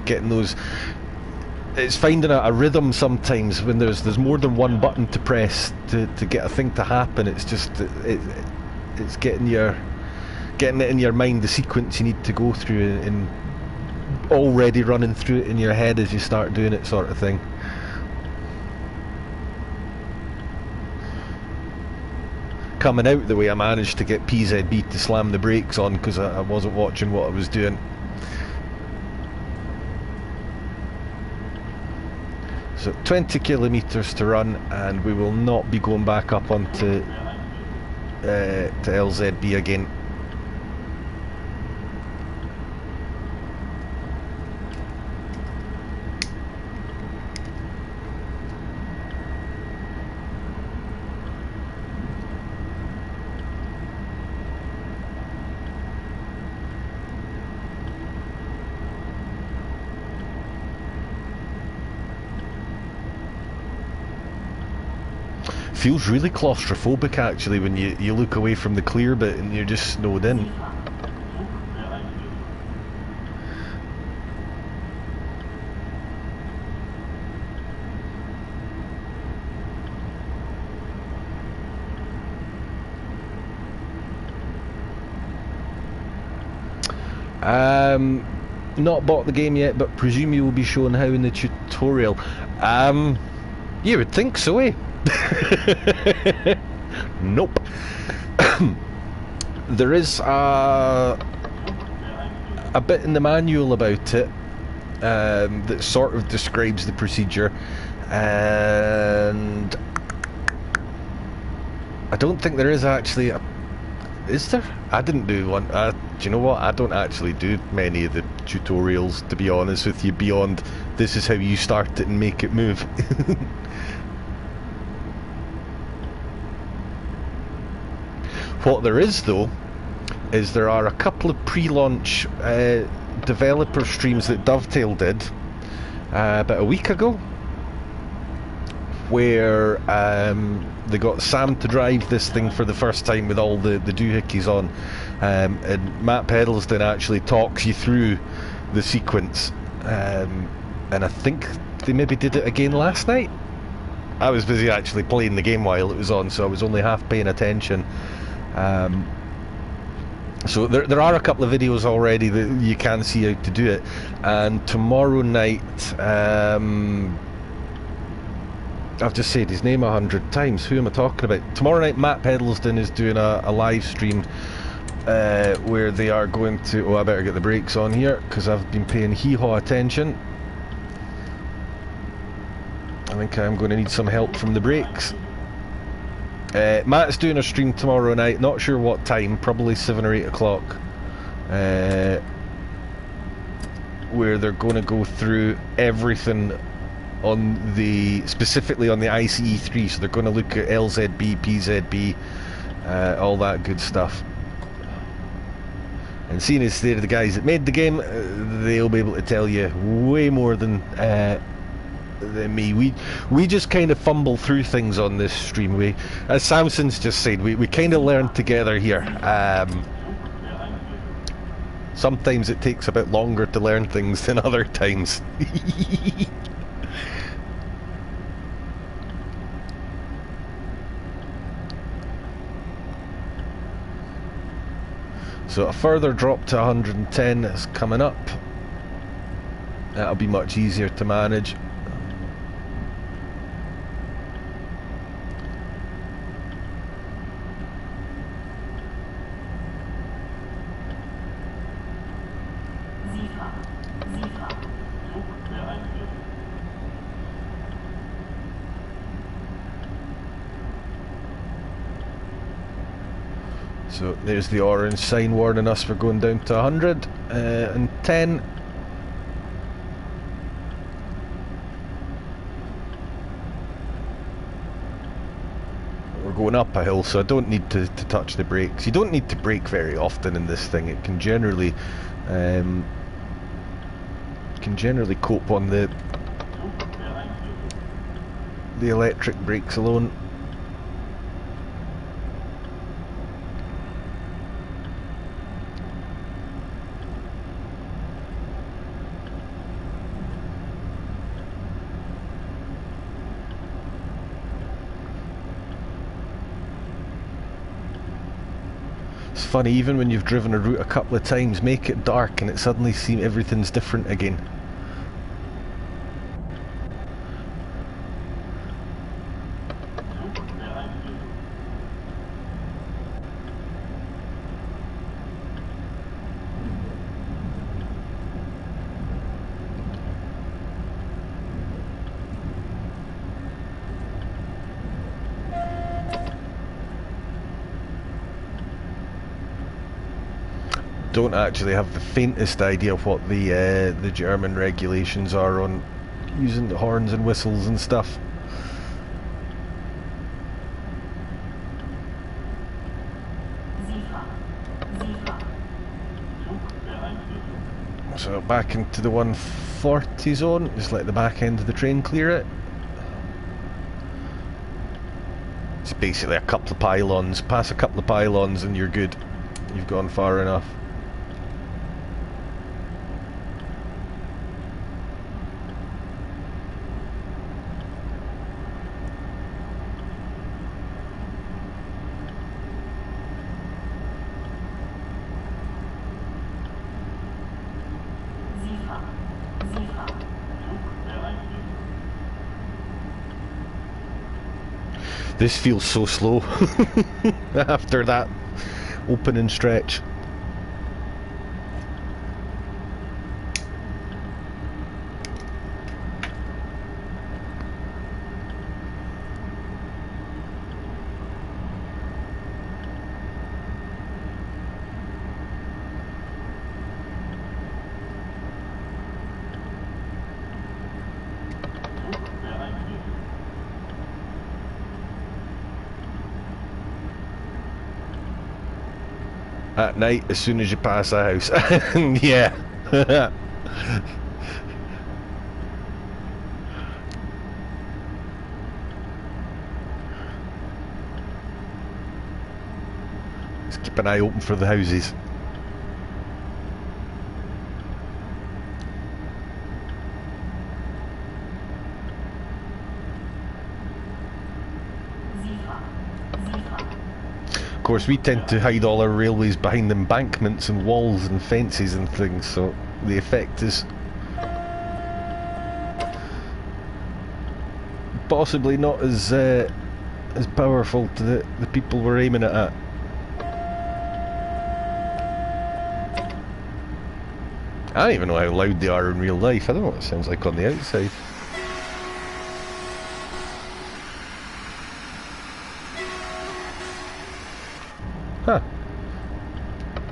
getting those. It's finding a rhythm sometimes when there's more than one button to press to get a thing to happen. It's just it's getting it in your mind, the sequence you need to go through, and already running through it in your head as you start doing it, sort of thing. Coming out the way I managed to get PZB to slam the brakes on because I wasn't watching what I was doing. So 20 kilometres to run, and we will not be going back up onto to LZB again. Feels really claustrophobic actually when you look away from the clear bit and you're just snowed in. Not bought the game yet, but presume you will be shown how in the tutorial. You would think so, eh? Nope. There is a bit in the manual about it that sort of describes the procedure, and I don't think there is actually a... Is there? I didn't do one. Do you know what? I don't actually do many of the tutorials, to be honest with you, beyond this is how you start it and make it move. What there is, though, is there are a couple of pre-launch developer streams that Dovetail did about a week ago, where they got Sam to drive this thing for the first time with all the doohickeys on, and Matt Pedalston actually talks you through the sequence, and I think they maybe did it again last night. I was busy actually playing the game while it was on, so I was only half paying attention. So there are a couple of videos already that you can see how to do it, and tomorrow night, I've just said his name 100 times. Who am I talking about? Tomorrow night, Matt Pedalston is doing a live stream where they are going to... Oh, I better get the brakes on here because I've been paying hee-haw attention. I think I'm going to need some help from the brakes. Matt's doing a stream tomorrow night, not sure what time, probably 7 or 8 o'clock, where they're going to go through everything on specifically on the ICE3, so they're going to look at LZB, PZB, all that good stuff. And seeing as they're the guys that made the game, they'll be able to tell you way more than me. We just kind of fumble through things on this stream. We, as Samson's just said, we kind of learn together here. Sometimes it takes a bit longer to learn things than other times. So a further drop to 110 is coming up. That'll be much easier to manage. So there's the orange sign warning us we're going down to 110. We're going up a hill, so I don't need to touch the brakes. You don't need to brake very often in this thing. It can generally cope on the electric brakes alone. It's funny, even when you've driven a route a couple of times, make it dark and it suddenly seems everything's different again. Don't actually have the faintest idea of what the German regulations are on using the horns and whistles and stuff. So back into the 140 zone, just let the back end of the train clear it. It's basically a couple of pylons. Pass a couple of pylons and you're good. You've gone far enough. This feels so slow after that opening stretch. At night, as soon as you pass a house. Yeah. Just keep an eye open for the houses. Of course, we tend to hide all our railways behind embankments and walls and fences and things, so the effect is possibly not as powerful to the people we're aiming it at. I don't even know how loud they are in real life. I don't know what it sounds like on the outside. Huh.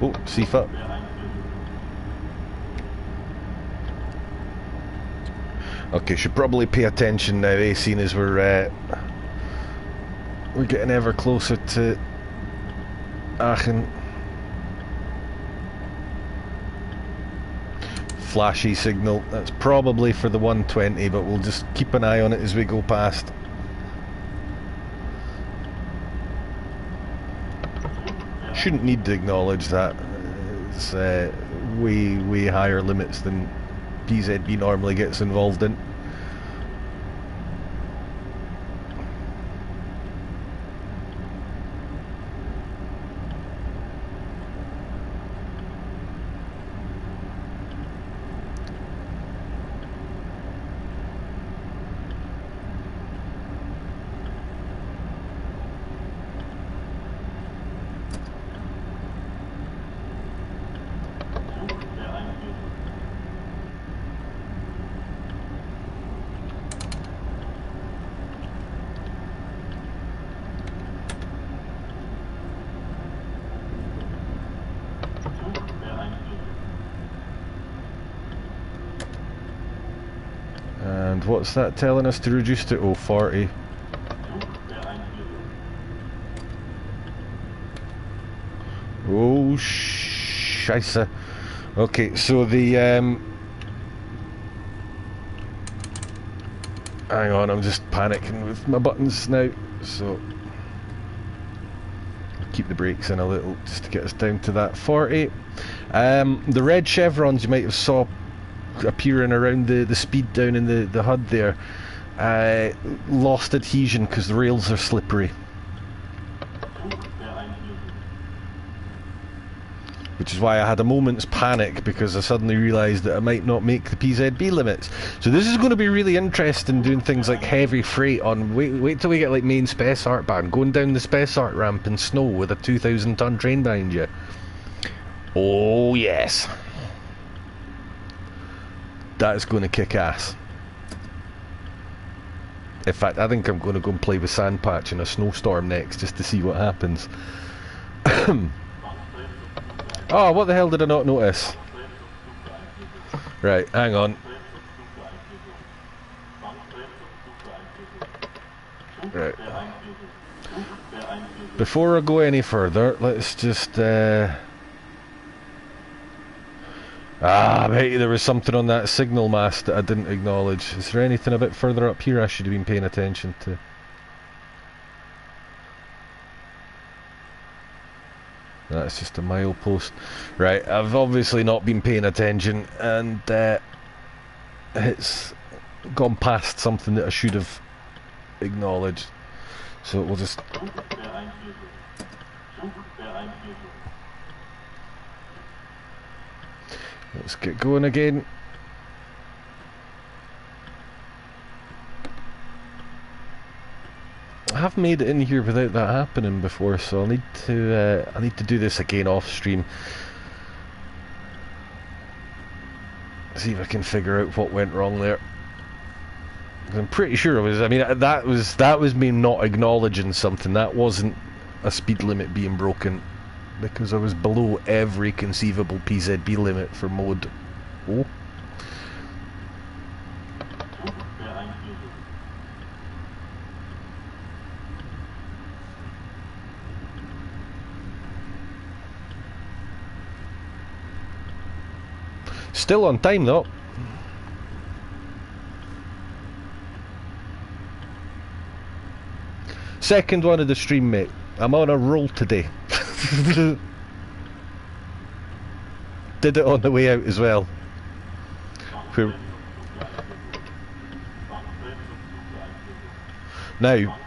Oh, CFUT. Okay, should probably pay attention now, seeing as we're getting ever closer to Aachen. Flashy signal. That's probably for the 120, but we'll just keep an eye on it as we go past. Shouldn't need to acknowledge that. It's way higher limits than PZB normally gets involved in. And what's that telling us to reduce to? Oh, 40. Oh, scheisse. Okay, so the hang on, I'm just panicking with my buttons now, so I'll keep the brakes in a little just to get us down to that 40. The red chevrons you might have saw appearing around the speed down in the HUD there, lost adhesion because the rails are slippery, which is why I had a moment's panic, because I suddenly realised that I might not make the PZB limits. So this is going to be really interesting, doing things like heavy freight on, wait till we get like main Spessart band, going down the Spessart ramp in snow with a 2,000 ton train behind you. Oh yes. That's going to kick ass. In fact, I think I'm going to go and play with Sandpatch in a snowstorm next, just to see what happens. Oh, what the hell did I not notice? Right, hang on. Right. Before I go any further, let's just... I bet you there was something on that signal mast that I didn't acknowledge. Is there anything a bit further up here I should have been paying attention to? That's just a milepost. Right, I've obviously not been paying attention, and it's gone past something that I should have acknowledged. So we'll just... Let's get going again. I have made it in here without that happening before, so I need to do this again off stream. See if I can figure out what went wrong there. I'm pretty sure it was. I mean, that was me not acknowledging something. That wasn't a speed limit being broken, because I was below every conceivable PZB limit for mode. Oh. Still on time though. Second one of the stream, mate. I'm on a roll today. Did it on the way out as well. Now,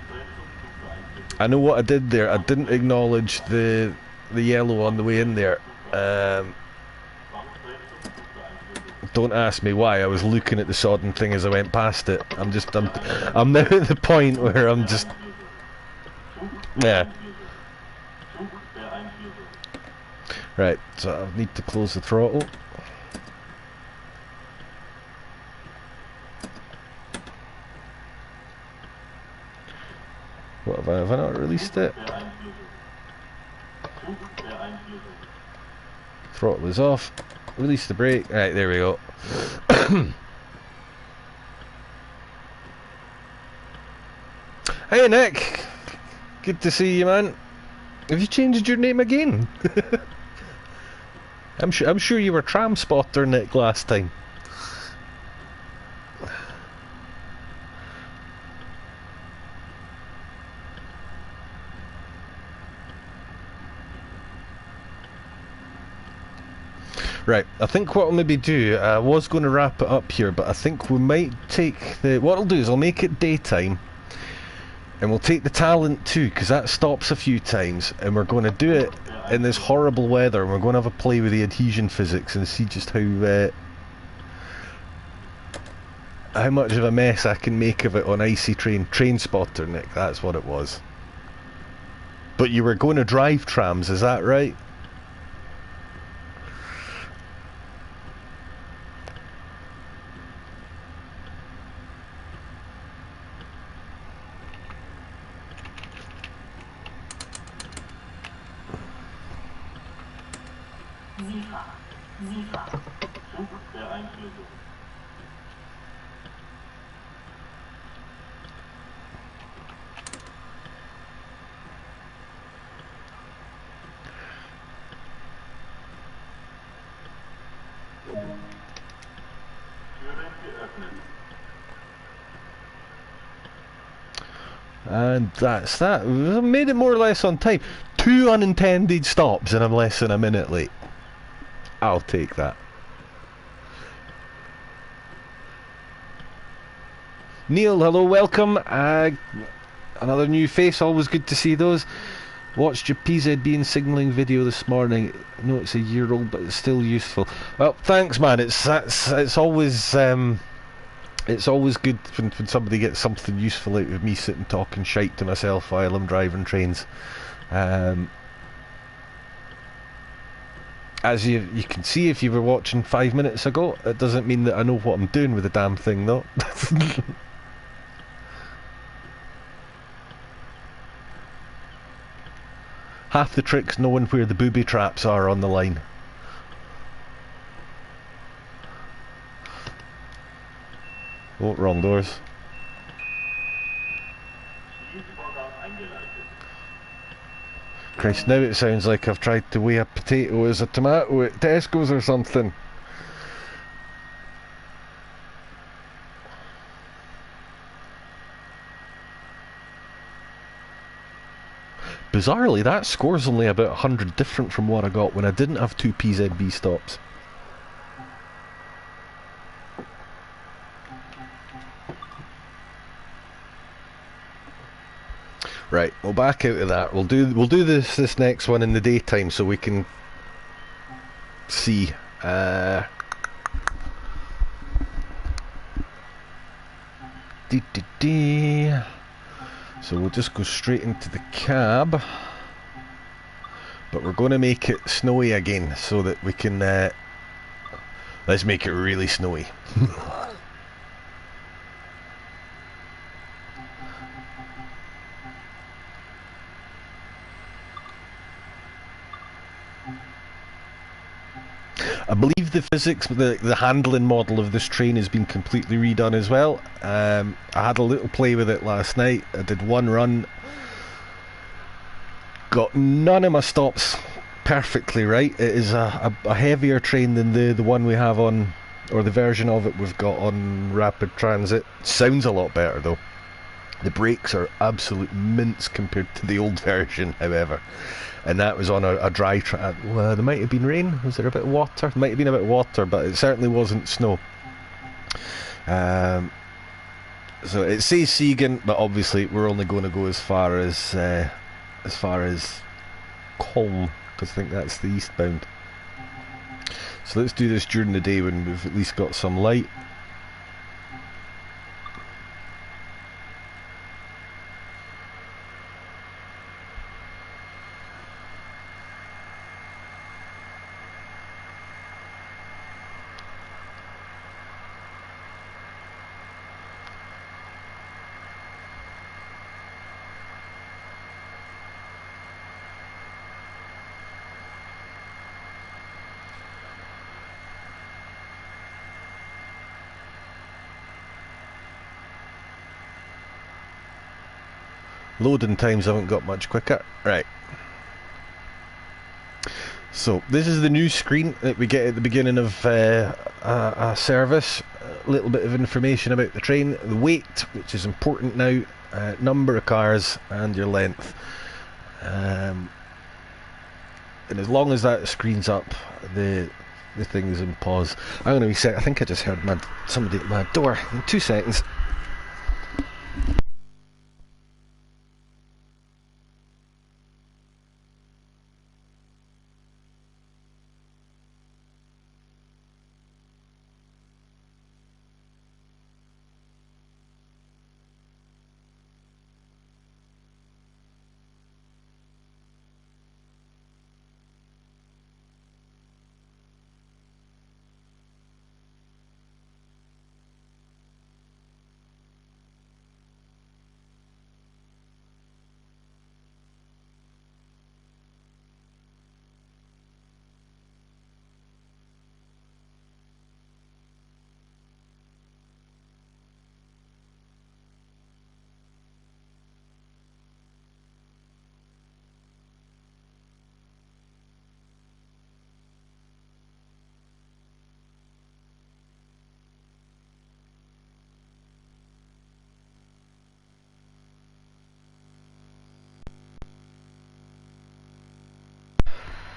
I know what I did there. I didn't acknowledge the yellow on the way in there. Don't ask me why. I was looking at the sodden thing as I went past it. I'm now at the point where I'm just... Yeah. Right, so I need to close the throttle. What have I not released it? Throttle is off. Release the brake. Right, there we go. Hey Nick! Good to see you, man. Have you changed your name again? I'm sure you were Tram Spotter, Nick, last time. Right, I think what I'll maybe do, I was going to wrap it up here, but I think we might take the... What I'll do is I'll make it daytime, and we'll take the talent too, because that stops a few times, and we're going to do it in this horrible weather, and we're going to have a play with the adhesion physics and see just how much of a mess I can make of it on icy train. Train spotter, Nick, that's what it was. But you were going to drive trams, is that right? And that's that. We made it more or less on time. 2 unintended stops and I'm less than a minute late. I'll take that. Neil, hello, welcome. Another new face, always good to see those. Watched your PZB and signalling video this morning. I know it's a year old, but it's still useful. Well, thanks, man. It's always good when somebody gets something useful out of me sitting talking shite to myself while I'm driving trains. As you can see if you were watching 5 minutes ago, it doesn't mean that I know what I'm doing with the damn thing though. Half the trick's knowing where the booby traps are on the line. Oh, wrong doors. Christ, now it sounds like I've tried to weigh a potato as a tomato at Tesco's or something. bizarrely, that score's only about 100 different from what I got when I didn't have 2 PZB stops. Right, we'll back out of that. We'll do this next one in the daytime so we can see. So we'll just go straight into the cab, but we're going to make it snowy again so that we can let's make it really snowy. I believe the physics, the handling model of this train has been completely redone as well. I had a little play with it last night. I did one run, got none of my stops perfectly right. It is a heavier train than the one we have on, or the version of it we've got on Rapid Transit. Sounds a lot better though. The brakes are absolute mints compared to the old version, however. And that was on a dry track. Well, there might have been rain. Was there a bit of water? There might have been a bit of water, but it certainly wasn't snow. So it says Siegen, but obviously we're only going to go as far as Colm, because I think that's the eastbound. So let's do this during the day when we've at least got some light. Loading times haven't got much quicker. Right. So this is the new screen that we get at the beginning of a service. A little bit of information about the train, the weight, which is important now, number of cars, and your length. And as long as that screen's up, the thing is in pause. I'm going to reset. I think I just heard somebody at my door. In 2 seconds.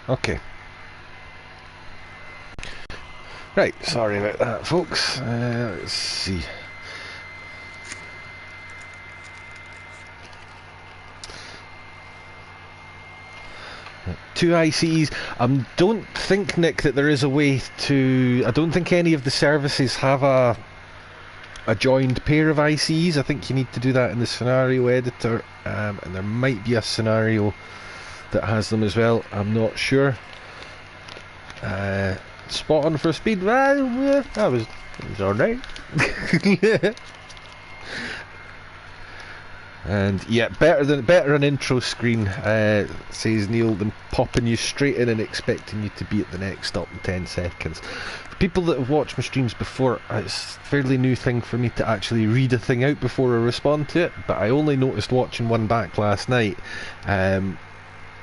Okay. Right, sorry about that, folks. Let's see. Two ICEs. Don't think, Nick, that there is a way to... I don't think any of the services have a joined pair of ICEs. I think you need to do that in the scenario editor, and there might be a scenario that has them as well. I'm not sure. Spot on for speed. Well, that was alright. And yeah, better an intro screen, says Neil, than popping you straight in and expecting you to be at the next stop in 10 seconds. For people that have watched my streams before, it's a fairly new thing for me to actually read a thing out before I respond to it, but I only noticed watching one back last night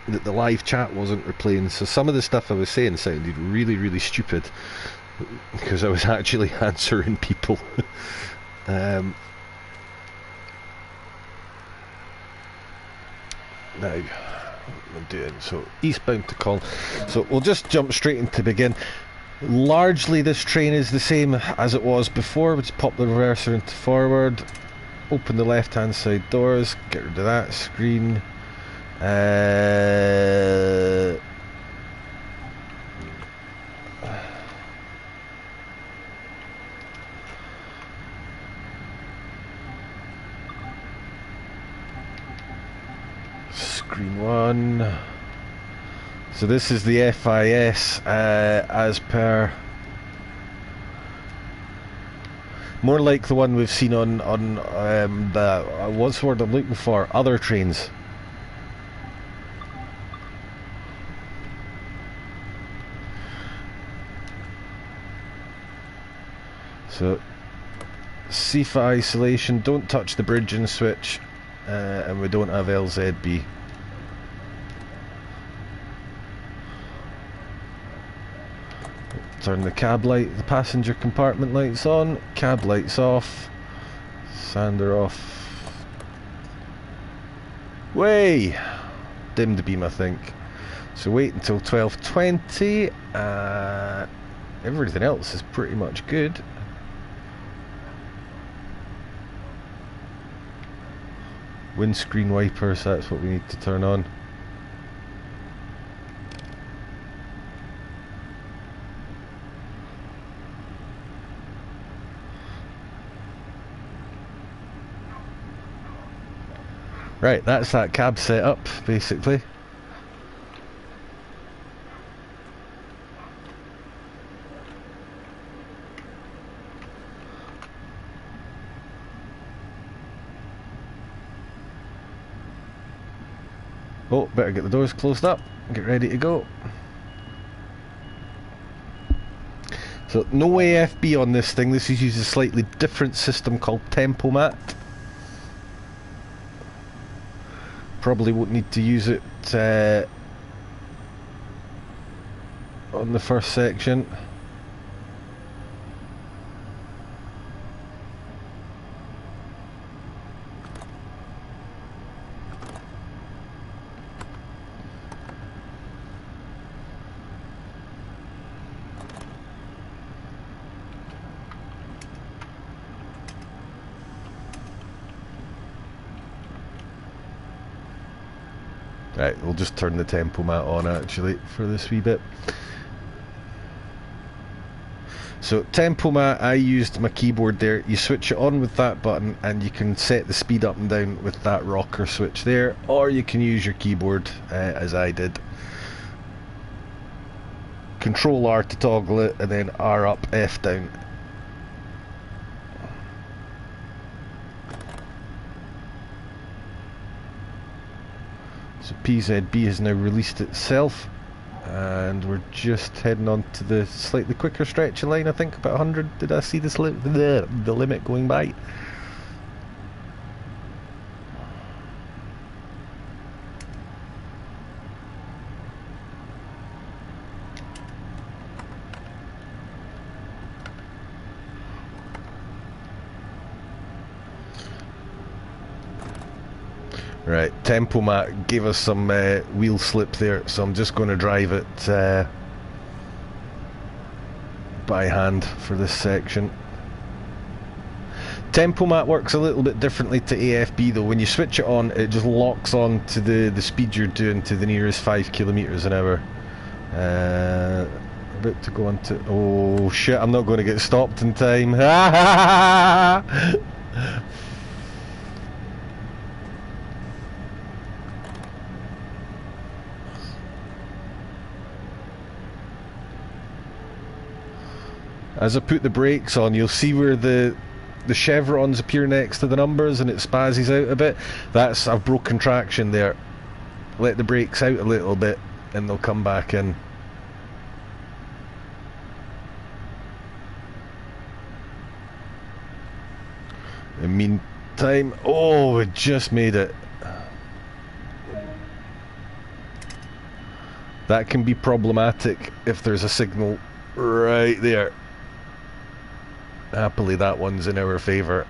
that the live chat wasn't replaying, so some of the stuff I was saying sounded really, really stupid because I was actually answering people. Now, I'm doing. So eastbound to Col. So we'll just jump straight into begin. Largely this train is the same as it was before. We'll just pop the reverser into forward, open the left hand side doors, get rid of that screen. Screen 1. So this is the FIS as per, more like the one we've seen on the what's the word I'm looking for, other trains. So CFA isolation, don't touch the bridging switch, and we don't have LZB. Turn the cab light, the passenger compartment lights on, cab lights off, sander off. Way! Dimmed beam, I think. So wait until 12:20. Everything else is pretty much good. Windscreen wipers, that's what we need to turn on. Right, that's that cab setup, basically. Oh, better get the doors closed up, get ready to go. So, no AFB on this thing. This is using a slightly different system called Tempomat. Probably won't need to use it on the first section. Right, we'll just turn the Tempomat on actually for this wee bit. So Tempomat, I used my keyboard there. You switch it on with that button and you can set the speed up and down with that rocker switch there, or you can use your keyboard as I did. Control R to toggle it and then R up, F down. So PZB has now released itself, and we're just heading on to the slightly quicker stretching line. I think about 100. Did I see this the limit going by? Right, Tempomat gave us some wheel slip there, so I'm just going to drive it by hand for this section. Tempomat works a little bit differently to AFB though. When you switch it on, it just locks on to the speed you're doing to the nearest 5 kilometers an hour. About to go on to... Oh shit, I'm not going to get stopped in time. As I put the brakes on, you'll see where the chevrons appear next to the numbers and it spazzes out a bit. That's, I've broken traction there. Let the brakes out a little bit and they'll come back in. In the meantime, oh, we just made it. That can be problematic if there's a signal right there. Happily that one's in our favour.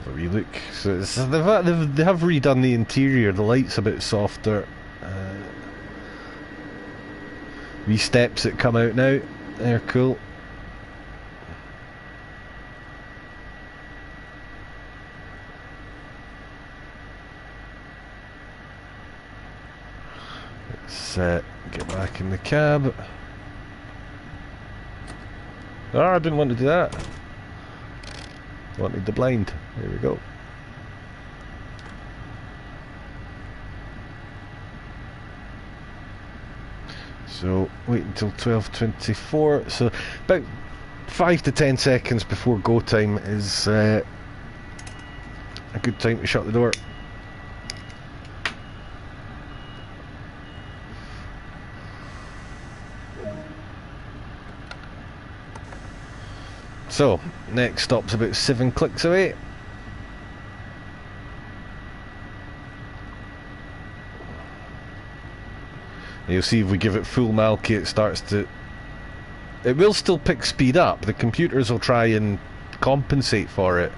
have a wee look. So they have redone the interior. The light's a bit softer. Wee steps that come out now. They're cool. Let's get back in the cab. Oh, I didn't want to do that. Wanted the blind. There we go. So wait until 12:24. So about 5 to 10 seconds before go time is a good time to shut the door. So, next stop's about 7 clicks away. You'll see if we give it full Malky, it starts to... It will still pick speed up. The computers will try and compensate for it,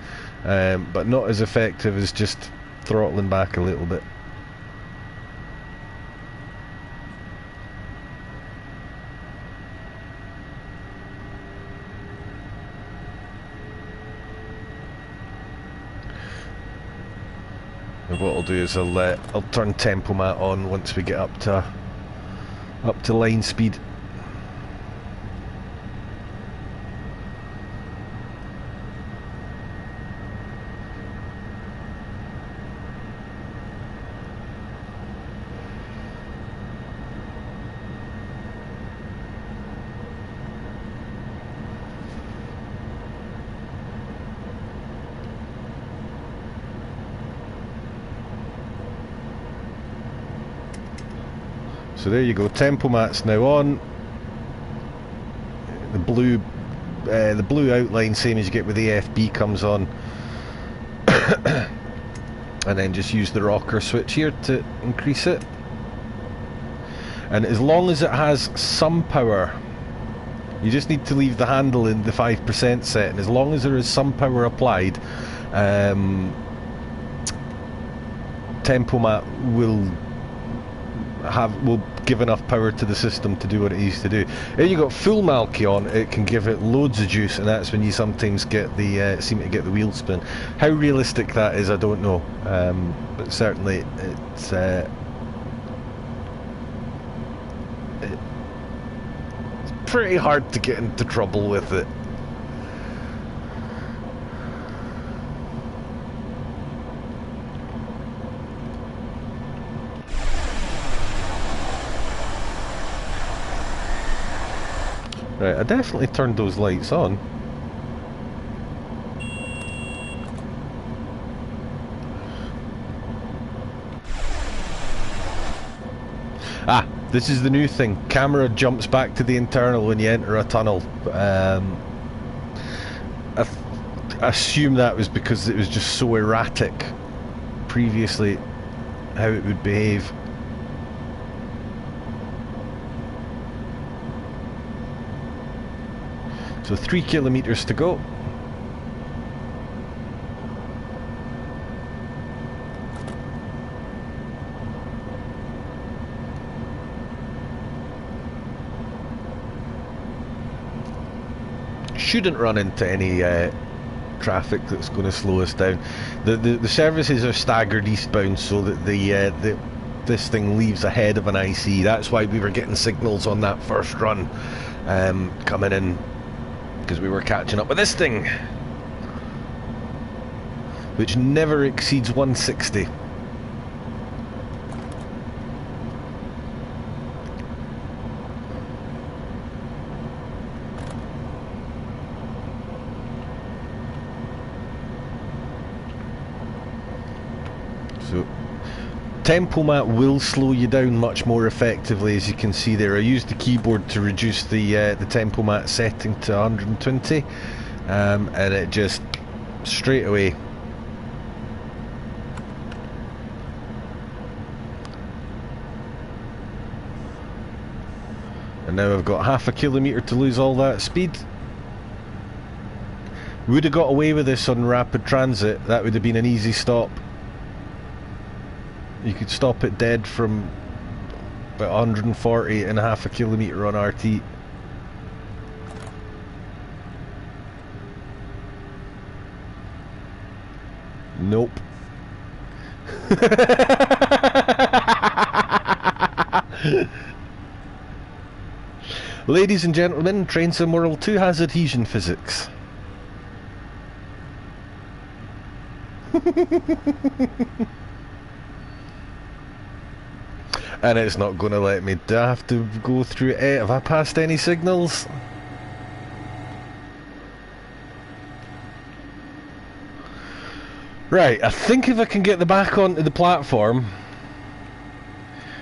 but not as effective as just throttling back a little bit. And what I'll do is I'll turn Tempomat on once we get up to line speed. So there you go, Tempomat's now on. The blue outline, same as you get with the AFB, comes on. And then just use the rocker switch here to increase it. And as long as it has some power, you just need to leave the handle in the 5% set, and as long as there is some power applied, Tempomat will give enough power to the system to do what it needs to do. If you got full Malky on, it can give it loads of juice, and that's when you sometimes get the seem to get the wheel spin. How realistic that is, I don't know, but certainly it's pretty hard to get into trouble with it. Right, I definitely turned those lights on. Ah, this is the new thing. Camera jumps back to the internal when you enter a tunnel. I assume that was because it was just so erratic previously how it would behave. So 3 kilometers to go. Shouldn't run into any traffic that's going to slow us down. The services are staggered eastbound so that this thing leaves ahead of an IC. That's why we were getting signals on that first run coming in, because we were catching up with this thing, which never exceeds 160. So Tempomat will slow you down much more effectively, as you can see there. I used the keyboard to reduce the Tempomat setting to 120, and it just straight away. And now I've got half a kilometre to lose all that speed. Would have got away with this on rapid transit. That would have been an easy stop. You could stop it dead from about 140 and a half a kilometre on RT. Nope. Ladies and gentlemen, Train Sim World 2 has adhesion physics. And it's not going to let me. Do I have to go through it? Have I passed any signals? Right, I think if I can get the back onto the platform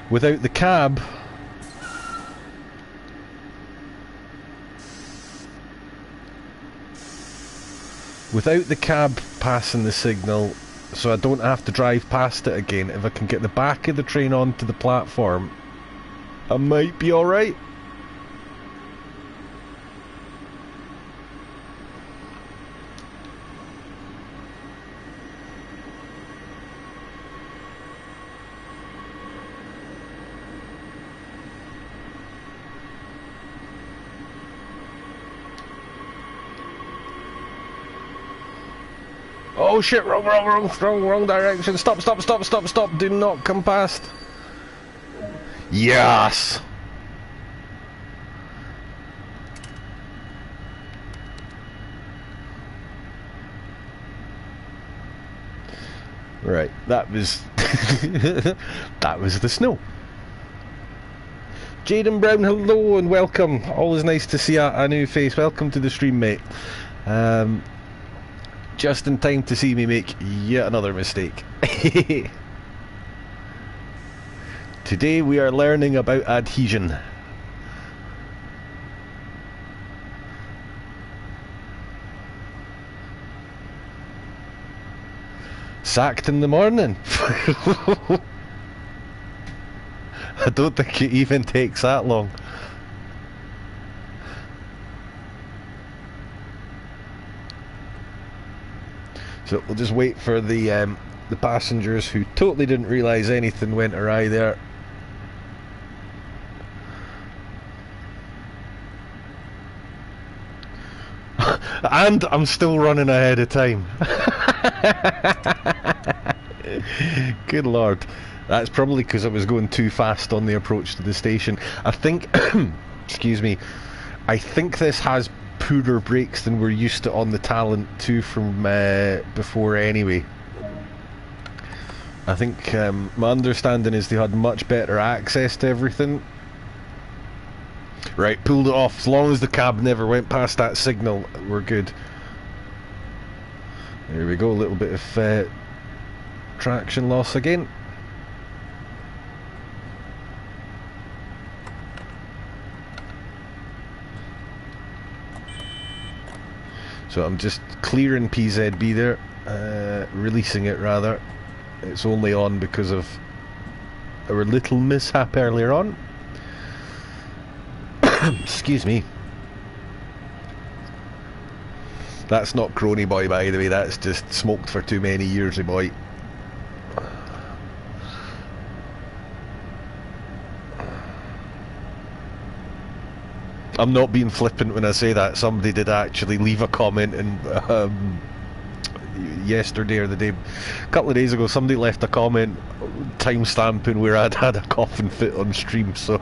without the cab, passing the signal, so I don't have to drive past it again, if I can get the back of the train onto the platform, I might be alright. Oh shit, wrong direction. Stop, do not come past. Yes! Right, that was that was the snow. Jaden Brown, hello and welcome. Always nice to see a new face. Welcome to the stream, mate. Just in time to see me make yet another mistake. Today we are learning about adhesion. Sacked in the morning. I don't think it even takes that long. So we'll just wait for the passengers who totally didn't realise anything went awry there. And I'm still running ahead of time. Good lord. That's probably because I was going too fast on the approach to the station. I think, excuse me, I think this has poorer brakes than we're used to on the Talent 2 from before anyway. I think my understanding is they had much better access to everything. Right, pulled it off. As long as the cab never went past that signal, we're good. There we go, a little bit of traction loss again. So I'm just clearing PZB there, releasing it rather. It's only on because of our little mishap earlier on. Excuse me. That's not Crony Boy, by the way, that's just smoked for too many years, boy. I'm not being flippant when I say that. Somebody did actually leave a comment, and yesterday or a couple of days ago, somebody left a comment time-stamping where I'd had a coughing fit on stream, so...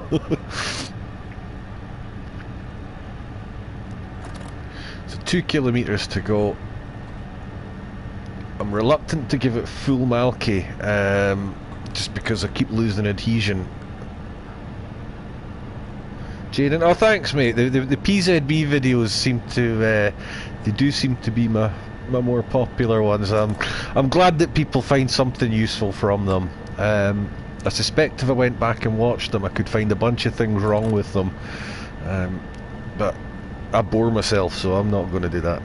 So 2 kilometres to go. I'm reluctant to give it full Malky, just because I keep losing adhesion. Jaden, oh thanks mate. The PZB videos seem to, they do seem to be my more popular ones. I'm glad that people find something useful from them. I suspect if I went back and watched them I could find a bunch of things wrong with them, but I bore myself, so I'm not going to do that.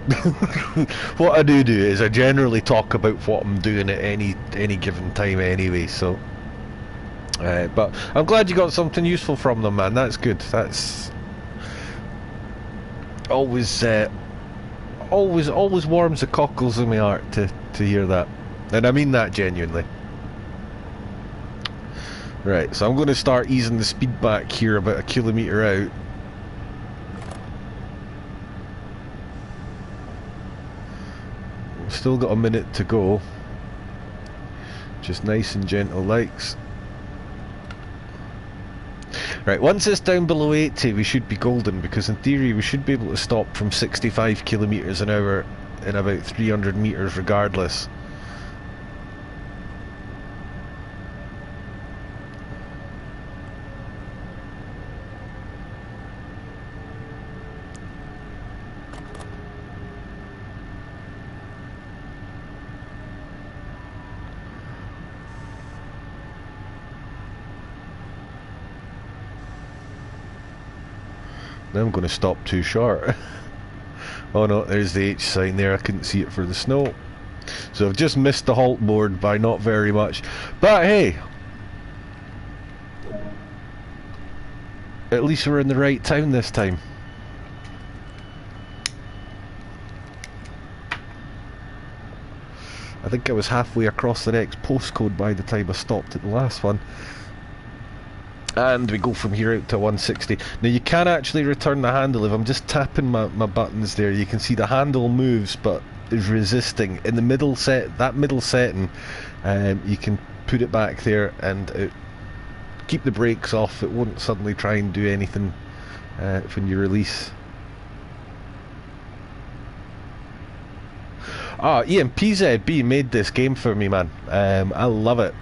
What I do is I generally talk about what I'm doing at any given time anyway, so but I'm glad you got something useful from them, man. That's good. That's always always warms the cockles of my heart to hear that, and I mean that genuinely. Right, so I'm going to start easing the speed back here about a kilometre out. We've still got a minute to go. Just nice and gentle likes. Right, once it's down below 80 we should be golden, because in theory we should be able to stop from 65 kilometres an hour in about 300 metres regardless. Now I'm going to stop too short. Oh no, there's the H sign there, I couldn't see it for the snow. So I've just missed the halt board by not very much. But hey, at least we're in the right town this time. I think I was halfway across the next postcode by the time I stopped at the last one. And we go from here out to 160. Now you can actually return the handle. If I'm just tapping my buttons there, you can see the handle moves but is resisting. In the middle middle setting, you can put it back there and keep the brakes off. It won't suddenly try and do anything when you release. Ah, Ian, PZB made this game for me, man. I love it.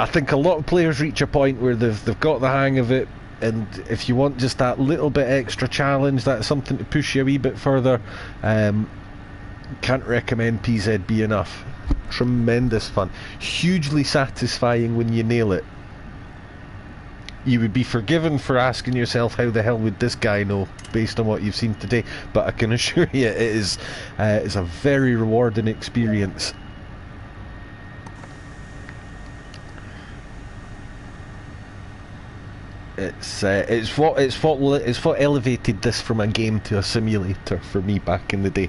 I think a lot of players reach a point where they've got the hang of it, and if you want just that little bit extra challenge, that's something to push you a wee bit further, can't recommend PZB enough. Tremendous fun, hugely satisfying when you nail it. You would be forgiven for asking yourself, how the hell would this guy know, based on what you've seen today, but I can assure you it is it's a very rewarding experience. It's what elevated this from a game to a simulator for me back in the day,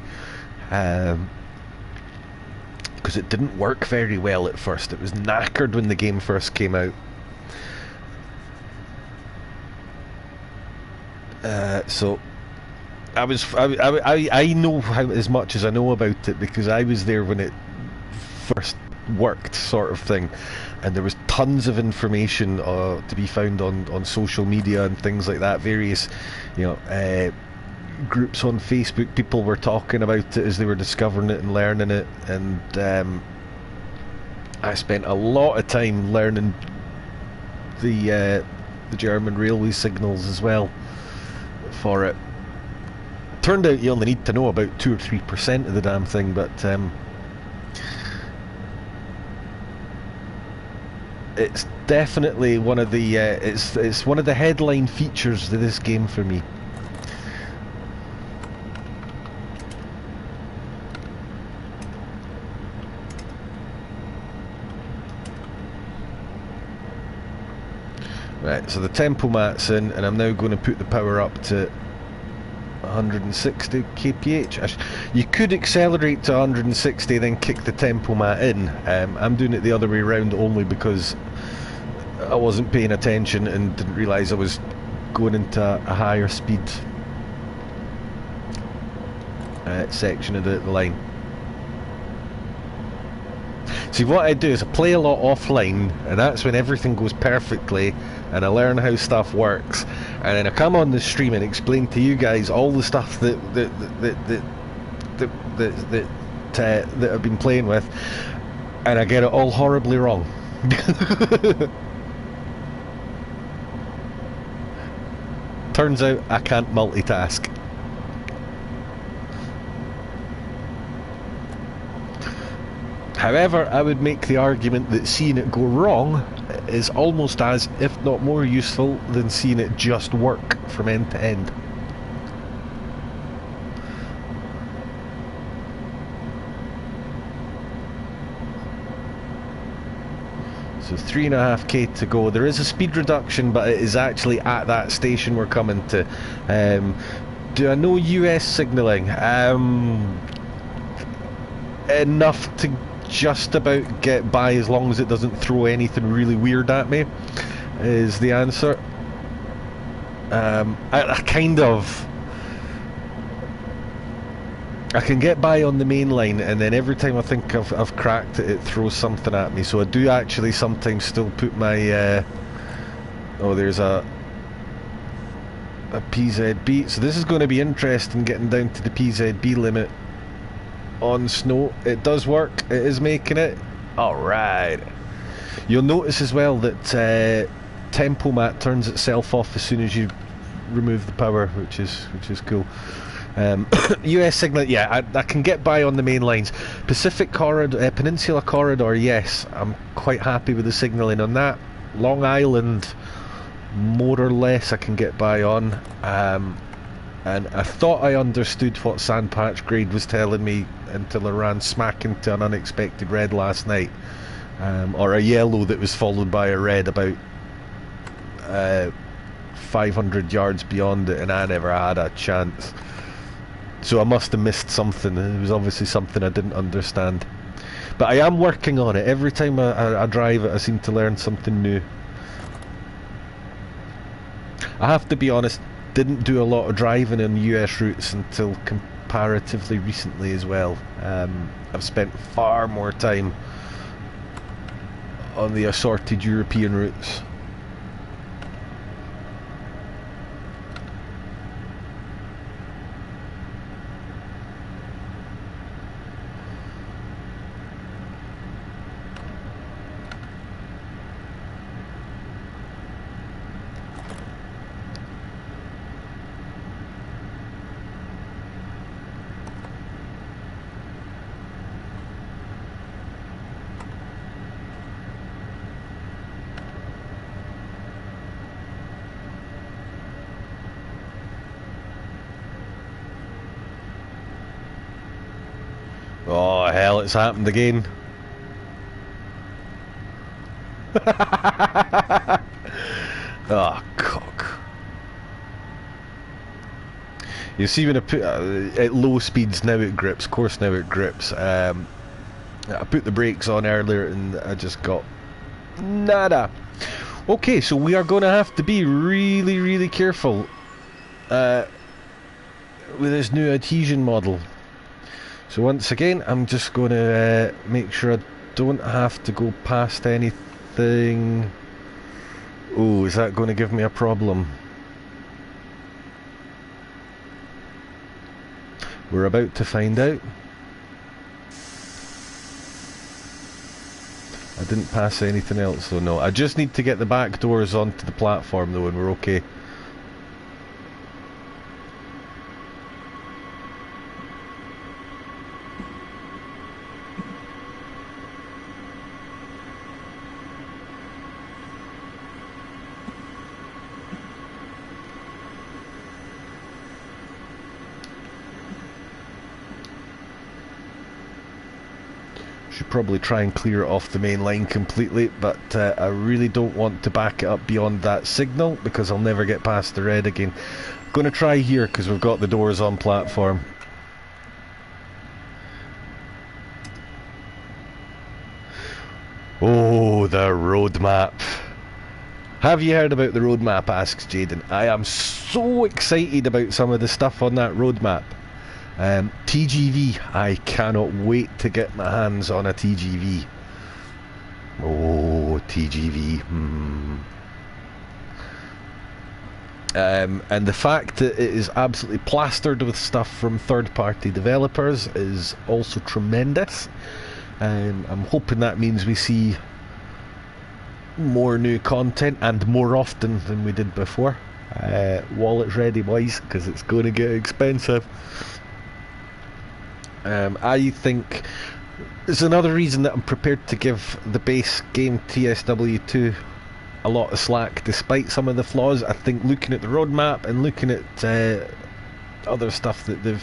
because it didn't work very well at first. It was knackered when the game first came out. So I know as much as I know about it because I was there when it first worked, sort of thing, and there was tons of information to be found on social media and things like that. Various, groups on Facebook, people were talking about it as they were discovering it and learning it, and I spent a lot of time learning the German railway signals as well for it. Turned out you only need to know about 2 or 3% of the damn thing, but it's definitely one of the it's one of the headline features of this game for me. Right, so the tempomat's in, and I'm now going to put the power up to 160 kph. You could accelerate to 160 then kick the tempomat in. I'm doing it the other way around only because I wasn't paying attention and didn't realise I was going into a higher speed section of the line. See, what I do is I play a lot offline, and that's when everything goes perfectly and I learn how stuff works, and then I come on the stream and explain to you guys all the stuff that I've been playing with, and I get it all horribly wrong. Turns out I can't multitask. However, I would make the argument that seeing it go wrong is almost as, if not more useful, than seeing it just work from end to end. So 3.5k to go. There is a speed reduction, but it is actually at that station we're coming to. Do I know US signalling? Enough to just about get by, as long as it doesn't throw anything really weird at me, is the answer. I kind of... I can get by on the main line, and then every time I think I've cracked it, it throws something at me. So I do actually sometimes still put my... oh, there's a PZB. So this is going to be interesting, getting down to the PZB limit on snow. It does work. It is making it. Alright. You'll notice as well that Tempomat turns itself off as soon as you remove the power, which is cool. US signal, yeah, I can get by on the main lines. Pacific Corridor, Peninsula Corridor, yes, I'm quite happy with the signalling on that. Long Island, more or less, I can get by on. And I thought I understood what Sandpatch Grade was telling me until I ran smack into an unexpected red last night. Or a yellow that was followed by a red about 500 yards beyond it, and I never had a chance. So I must have missed something. It was obviously something I didn't understand. But I am working on it. Every time I drive it, I seem to learn something new. I have to be honest, didn't do a lot of driving in US routes until comparatively recently as well. I've spent far more time on the assorted European routes. Oh hell, it's happened again. Oh cock. You see, when I put at low speeds, now it grips. Of course now it grips. I put the brakes on earlier and I just got nada. Okay, so we are going to have to be really careful with this new adhesion model. So once again, I'm just going to make sure I don't have to go past anything. Oh, is that going to give me a problem? We're about to find out. I didn't pass anything else, so no. I just need to get the back doors onto the platform though, and we're okay. Should probably try and clear it off the main line completely, but I really don't want to back it up beyond that signal because I'll never get past the red again. I'm going to try here because we've got the doors on platform. Oh, the road map. Have you heard about the road map, asks Jaden. I am so excited about some of the stuff on that road map. TGV, I cannot wait to get my hands on a TGV. Oh, TGV. And the fact that it is absolutely plastered with stuff from third-party developers is also tremendous. I'm hoping that means we see more new content and more often than we did before. Wallets ready, boys, because it's going to get expensive. I think there's another reason that I'm prepared to give the base game TSW2 a lot of slack despite some of the flaws. I think looking at the roadmap and looking at other stuff that they've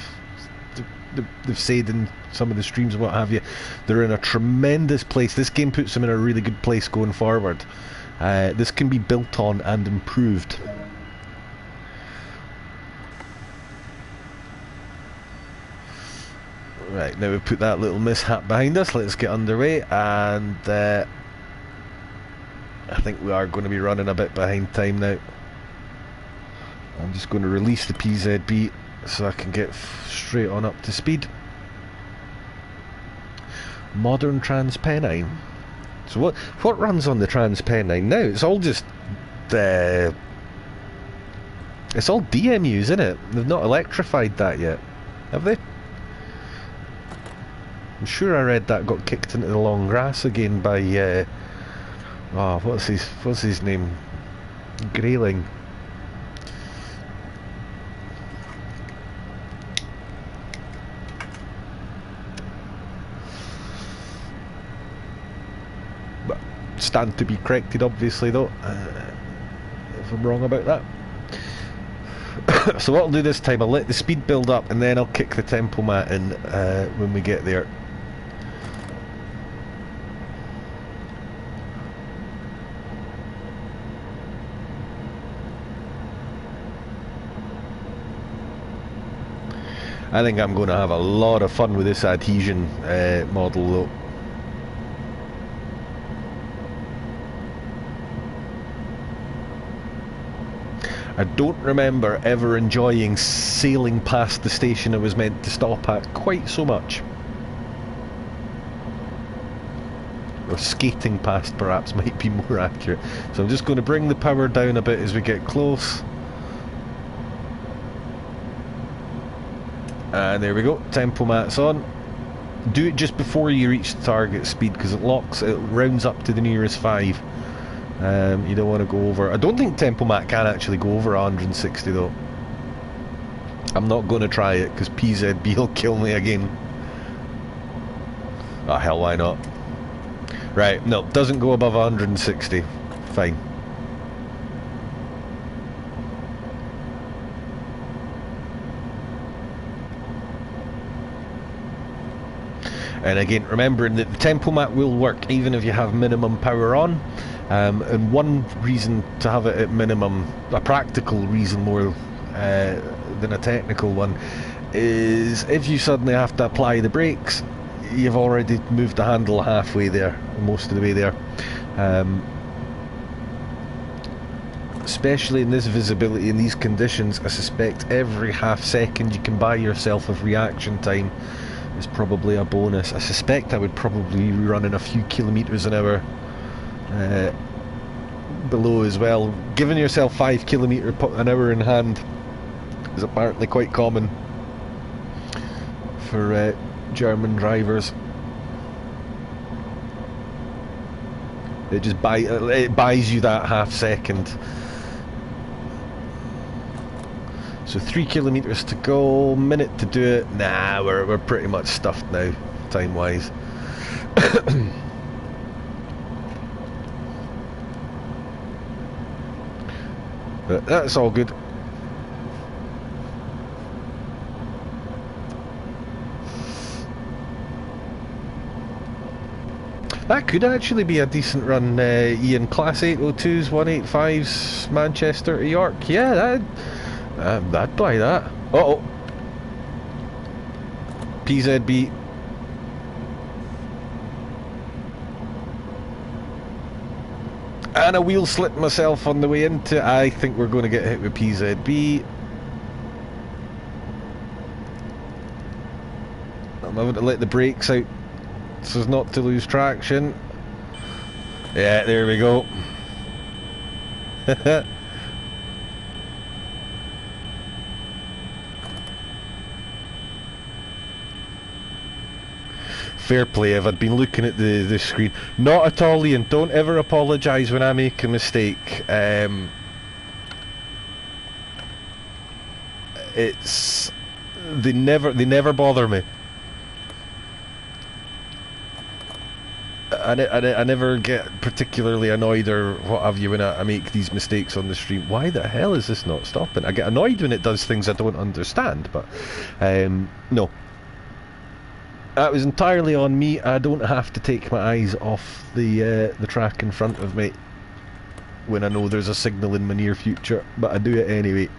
said in some of the streams and what have you, they're in a tremendous place. This game puts them in a really good place going forward. This can be built on and improved. Right, now we've put that little mishap behind us, let's get underway, and I think we are going to be running a bit behind time now. I'm just going to release the PZB so I can get straight on up to speed. Modern Transpennine. So what runs on the Transpennine now? It's all just it's all DMUs, isn't it? They've not electrified that yet, have they? I'm sure I read that got kicked into the long grass again by oh, what's his name? Grayling. But stand to be corrected, obviously, though, if I'm wrong about that. So what I'll do this time, I'll let the speed build up and then I'll kick the tempo mat in when we get there. I think I'm going to have a lot of fun with this adhesion model though. I don't remember ever enjoying sailing past the station I was meant to stop at quite so much. Or skating past, perhaps, might be more accurate. So I'm just going to bring the power down a bit as we get close. And there we go, tempo mat's on. Do it just before you reach the target speed because it rounds up to the nearest 5. You don't want to go over. I don't think tempo mat can actually go over 160 though. I'm not going to try it because PZB will kill me again. Oh hell, why not? Right, no, doesn't go above 160. Fine. And again, remembering that the tempo mat will work even if you have minimum power on. And one reason to have it at minimum, a practical reason more than a technical one, is if you suddenly have to apply the brakes, you've already moved the handle halfway there, most of the way there. Especially in this visibility, in these conditions, I suspect every half second you can buy yourself of reaction time is probably a bonus. I suspect I would probably be running a few kilometres an hour below as well. Giving yourself 5 kilometres an hour in hand is apparently quite common for German drivers. It just buys you that half second. So 3 kilometres to go, minute to do it. Nah, we're pretty much stuffed now, time wise. But that's all good. That could actually be a decent run, Ian. Class 802s, 185s, Manchester to York. Yeah, I'd buy that. Uh-oh. PZB. And a wheel slip myself on the way into. I think we're going to get hit with PZB. I'm having to let the brakes out so as not to lose traction. Yeah, there we go. Fair play, if I'd been looking at the screen. Not at all, Ian. Don't ever apologise when I make a mistake. It's they never bother me. I never get particularly annoyed or what have you when I make these mistakes on the stream. Why the hell is this not stopping? I get annoyed when it does things I don't understand, but no. That was entirely on me. I don't have to take my eyes off the track in front of me when I know there's a signal in my near future, but I do it anyway.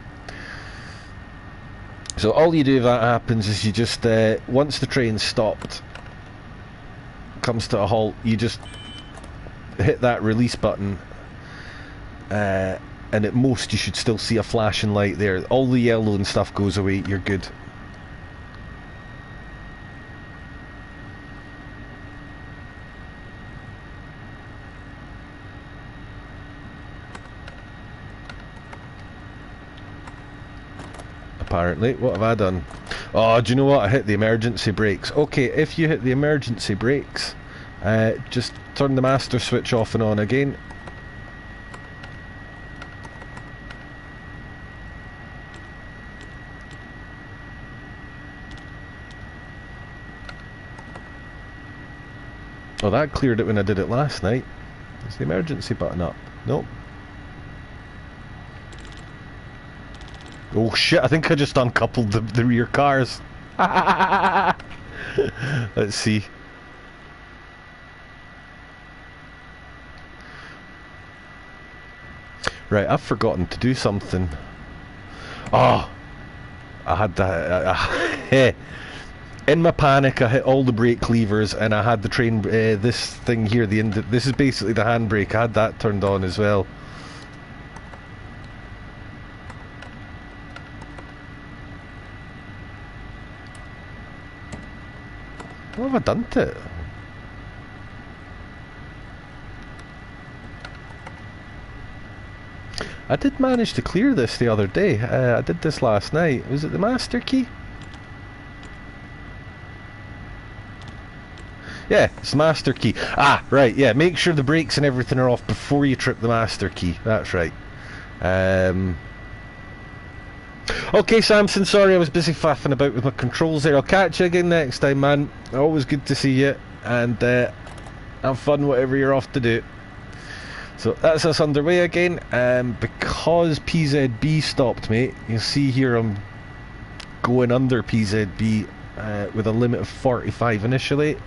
So all you do if that happens is you just, once the train's stopped, comes to a halt, you just hit that release button, and at most you should still see a flashing light there. All the yellow and stuff goes away, you're good. Apparently. What have I done? Oh, do you know what? I hit the emergency brakes. Okay, if you hit the emergency brakes, just turn the master switch off and on again. Oh, that cleared it when I did it last night. Is the emergency button up? Nope. Oh shit, I think I just uncoupled the rear cars. Let's see. Right, I've forgotten to do something. Oh! I had that... in my panic, I hit all the brake levers and I had the train... this thing here, this is basically the handbrake. I had that turned on as well. What have I done to it? I did manage to clear this the other day. I did this last night. Was it the master key? Yeah, it's the master key. Ah, right, yeah. Make sure the brakes and everything are off before you trip the master key. That's right. Okay, Samson, sorry I was busy faffing about with my controls there. I'll catch you again next time, man. Always good to see you, and have fun whatever you're off to do. So that's us underway again. Because PZB stopped me, you'll see here I'm going under PZB with a limit of 45 initially.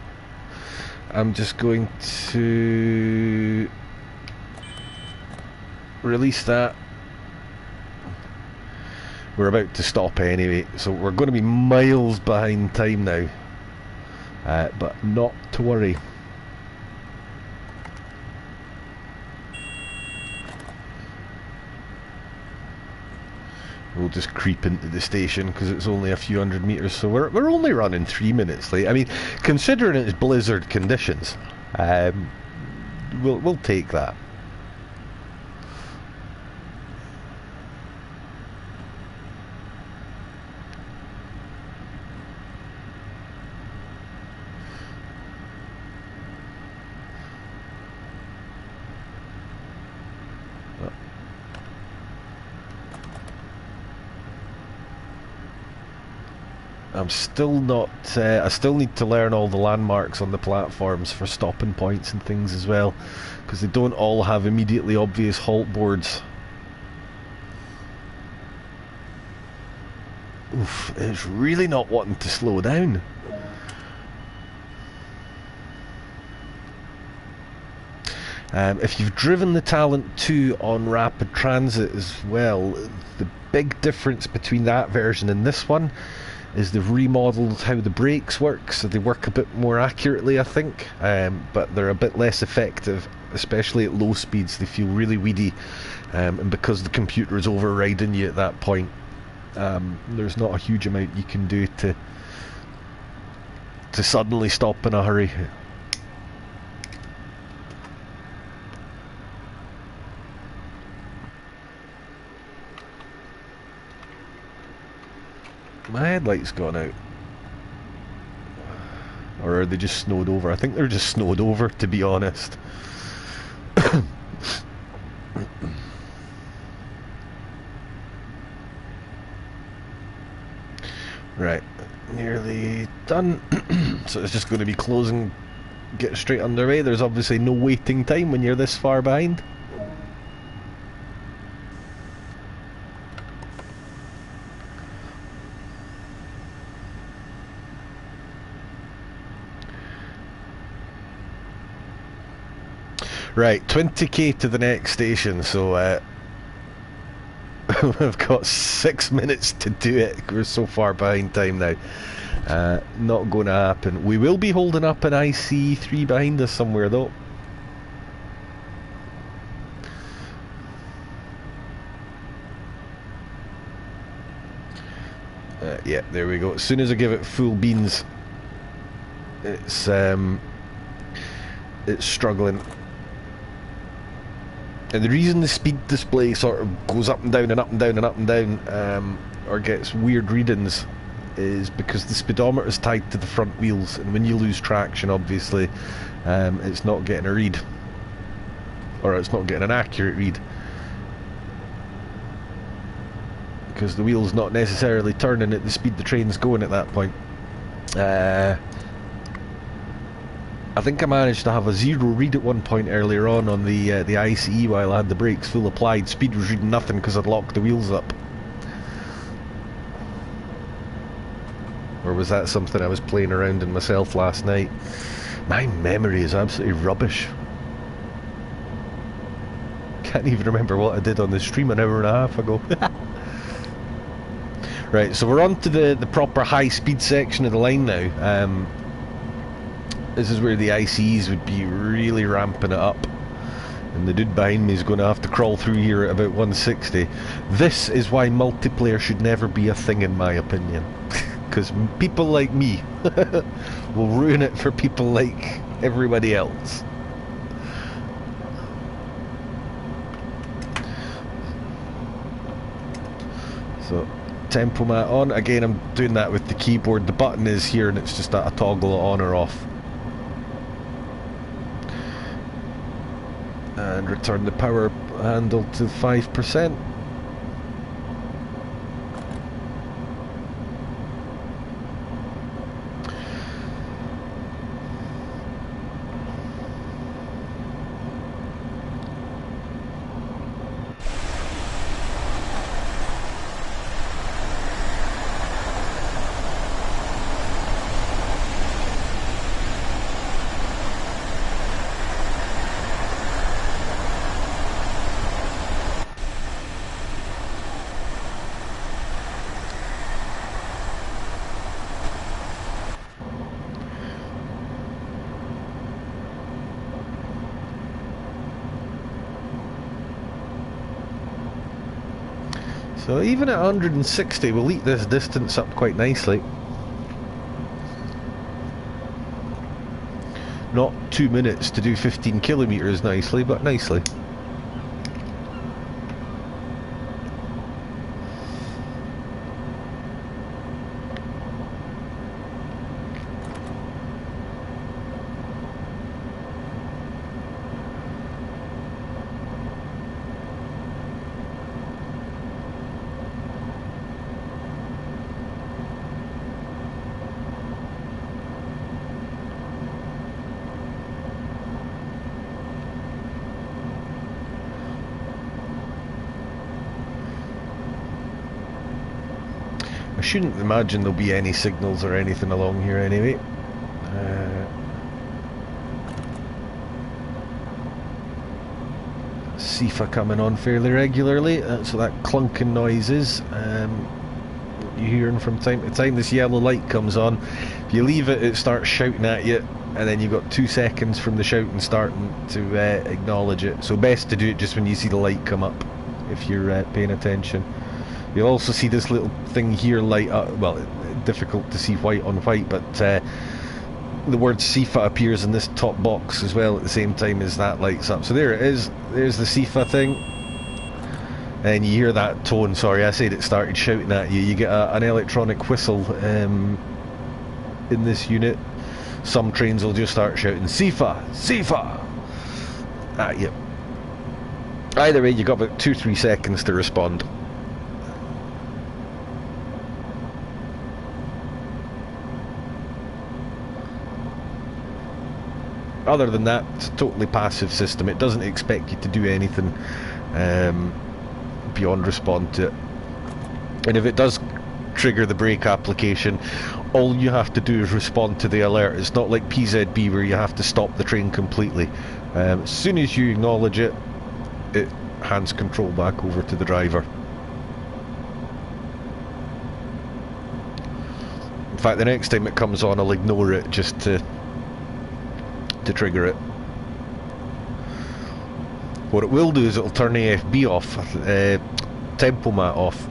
I'm just going to release that. We're about to stop anyway, so we're going to be miles behind time now, but not to worry. We'll just creep into the station because it's only a few hundred meters, so we're only running 3 minutes late. I mean, considering it's blizzard conditions, we'll take that. I'm still not... I still need to learn all the landmarks on the platforms for stopping points and things as well, because they don't all have immediately obvious halt boards. Oof, it's really not wanting to slow down. If you've driven the Talent 2 on Rapid Transit as well, the big difference between that version and this one is they've remodeled how the brakes work, so they work a bit more accurately, I think, but they're a bit less effective, especially at low speeds. They feel really weedy, and because the computer is overriding you at that point, there's not a huge amount you can do to suddenly stop in a hurry. My headlight's gone out. Or are they just snowed over? I think they're just snowed over, to be honest. Right, nearly done. So it's just going to be closing, get straight underway. There's obviously no waiting time when you're this far behind. Right, 20k to the next station, so We've got 6 minutes to do it. We're so far behind time now. Not going to happen. We will be holding up an IC3 behind us somewhere though. Yeah, there we go. As soon as I give it full beans, it's struggling. And the reason the speed display sort of goes up and down and up and down and up and down, or gets weird readings, is because the speedometer is tied to the front wheels, and when you lose traction, obviously, it's not getting a read, or it's not getting an accurate read, because the wheel's not necessarily turning at the speed the train's going at that point. I think I managed to have a 0 read at one point earlier on the ICE while I had the brakes full applied. Speed was reading nothing because I'd locked the wheels up. Or was that something I was playing around in myself last night? My memory is absolutely rubbish. Can't even remember what I did on the stream an hour and a half ago. Right, so we're on to the proper high speed section of the line now. This is where the ICEs would be really ramping it up, and the dude behind me is going to have to crawl through here at about 160. This is why multiplayer should never be a thing, in my opinion, because people like me will ruin it for people like everybody else. So tempomat on again. I'm doing that with the keyboard. The button is here and it's just a toggle on or off. And return the power handle to 5%. So even at 160 we'll eat this distance up quite nicely. Not 2 minutes to do 15 kilometers nicely, but nicely. I shouldn't imagine there'll be any signals or anything along here anyway. SIFA coming on fairly regularly, so that clunking noises you're hearing from time to time. This yellow light comes on. If you leave it, it starts shouting at you, and then you've got 2 seconds from the shouting starting to acknowledge it. So best to do it just when you see the light come up, if you're paying attention. You'll also see this little thing here light up. Well, difficult to see white on white, but the word SIFA appears in this top box as well at the same time as that lights up. So there it is. There's the SIFA thing. And you hear that tone. Sorry, I said it started shouting at you. You get an electronic whistle in this unit. Some trains will just start shouting SIFA, SIFA at you. Either way, you got about 2-3 seconds to respond. Other than that, it's a totally passive system. It doesn't expect you to do anything beyond respond to it. And if it does trigger the brake application, all you have to do is respond to the alert. It's not like PZB where you have to stop the train completely. As soon as you acknowledge it, it hands control back over to the driver. fact, the next time it comes on, I'll ignore it just to trigger it. What it will do is it'll turn AFB off, Tempomat off.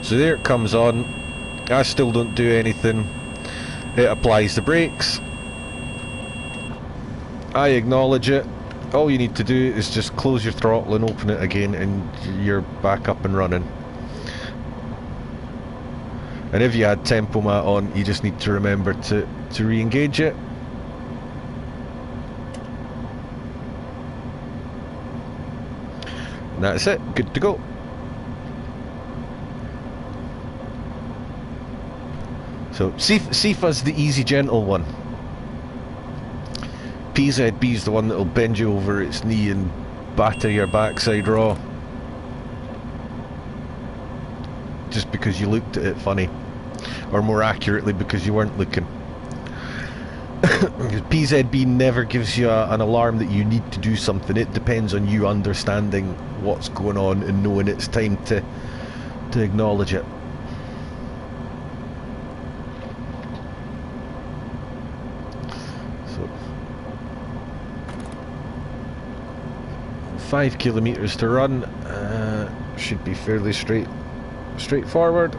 So there it comes on. I still don't do anything. It applies the brakes. I acknowledge it. All you need to do is just close your throttle and open it again, and you're back up and running. And if you had Tempomat on, you just need to remember to re-engage it. And that's it, good to go. So Sifa's the easy gentle one. PZB is the one that'll bend you over its knee and batter your backside raw. Just because you looked at it funny. Or more accurately, because you weren't looking. Because PZB never gives you an alarm that you need to do something. It depends on you understanding what's going on and knowing it's time to acknowledge it. So 5 kilometers to run. Should be fairly straightforward.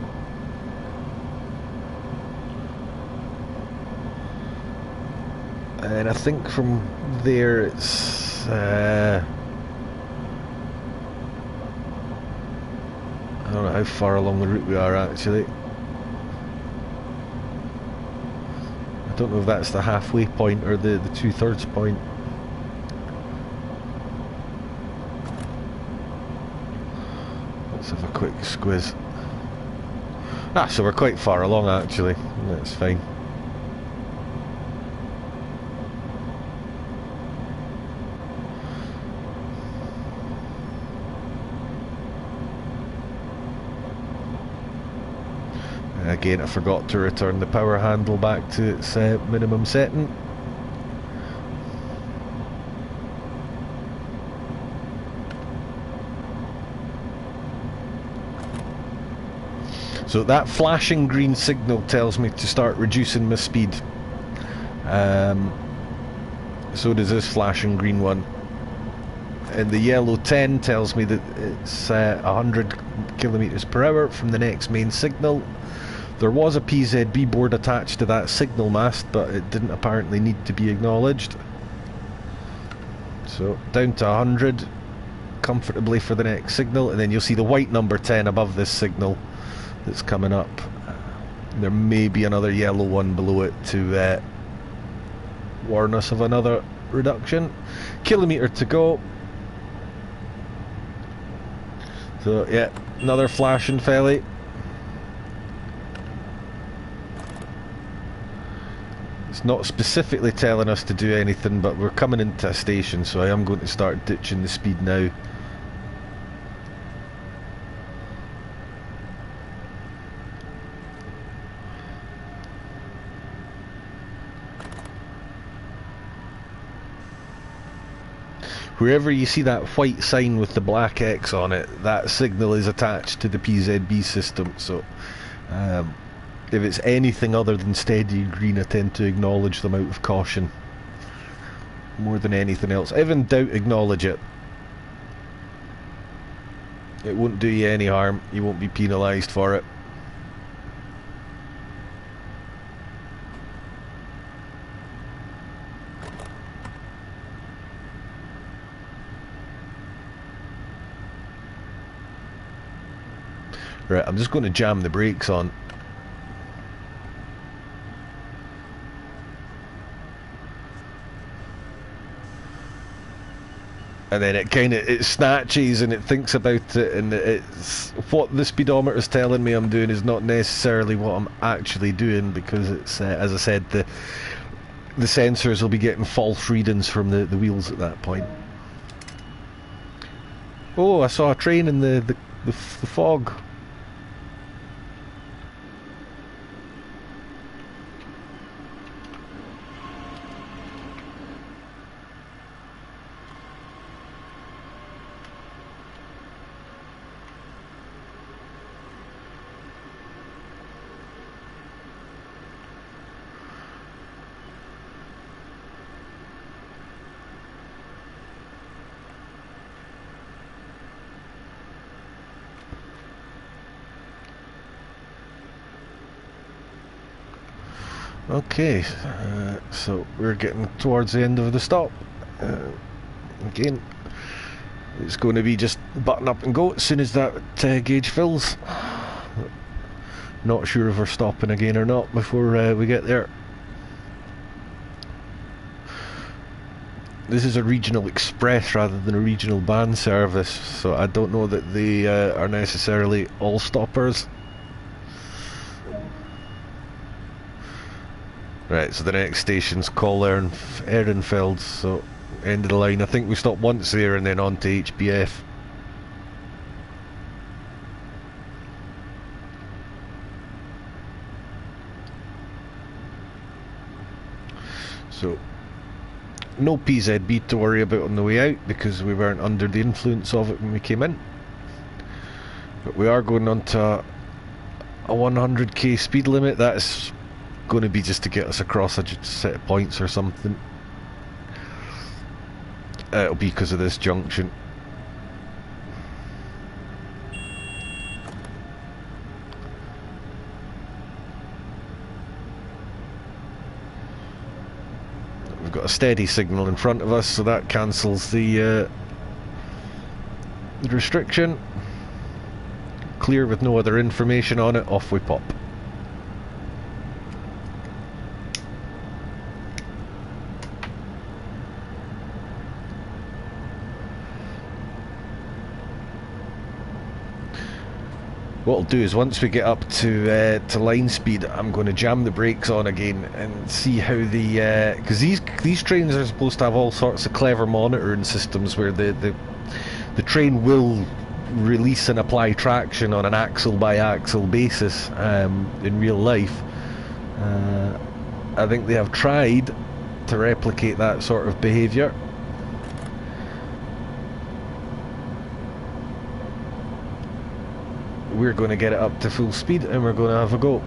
And I think from there it's I don't know how far along the route we are actually. I don't know if that's the halfway point or the 2/3 point. Let's have a quick squiz. Ah, so we're quite far along actually. That's fine. Again, I forgot to return the power handle back to its minimum setting. So that flashing green signal tells me to start reducing my speed. So does this flashing green one. And the yellow 10 tells me that it's 100 kilometers per hour from the next main signal. There was a PZB board attached to that signal mast, but it didn't apparently need to be acknowledged. So down to 100 comfortably for the next signal, and then you'll see the white number 10 above this signal that's coming up. There may be another yellow one below it to warn us of another reduction. Kilometre to go. So yeah, another flashing felly. It's not specifically telling us to do anything, but we're coming into a station, so I am going to start ditching the speed now. Wherever you see that white sign with the black X on it, that signal is attached to the PZB system, so if it's anything other than steady green, I tend to acknowledge them out of caution more than anything else. If in doubt, acknowledge it. It won't do you any harm. You won't be penalised for it. Right, I'm just going to jam the brakes on. And then it snatches and it thinks about it, and it's what the speedometer's telling me I'm doing is not necessarily what I'm actually doing, because it's as I said, the sensors will be getting false readings from the wheels at that point. Oh, I saw a train in the fog. Okay, so we're getting towards the end of the stop. Again, it's going to be just button up and go as soon as that gauge fills. Not sure if we're stopping again or not before we get there. This is a regional express rather than a regional band service, so I don't know that they are necessarily all stoppers. Right, so the next station's Ehrenfeld, so end of the line. I think we stopped once there and then on to HBF. So no PZB to worry about on the way out because we weren't under the influence of it when we came in. But we are going on to a 100k speed limit. That's going to be just to get us across a set of points or something. It'll be because of this junction. We've got a steady signal in front of us, so that cancels the restriction. Clear with no other information on it, off we pop. What I'll do is once we get up to line speed, I'm going to jam the brakes on again and see how the because these trains are supposed to have all sorts of clever monitoring systems where the train will release and apply traction on an axle by axle basis in real life. I think they have tried to replicate that sort of behaviour. We're going to get it up to full speed and we're going to have a go.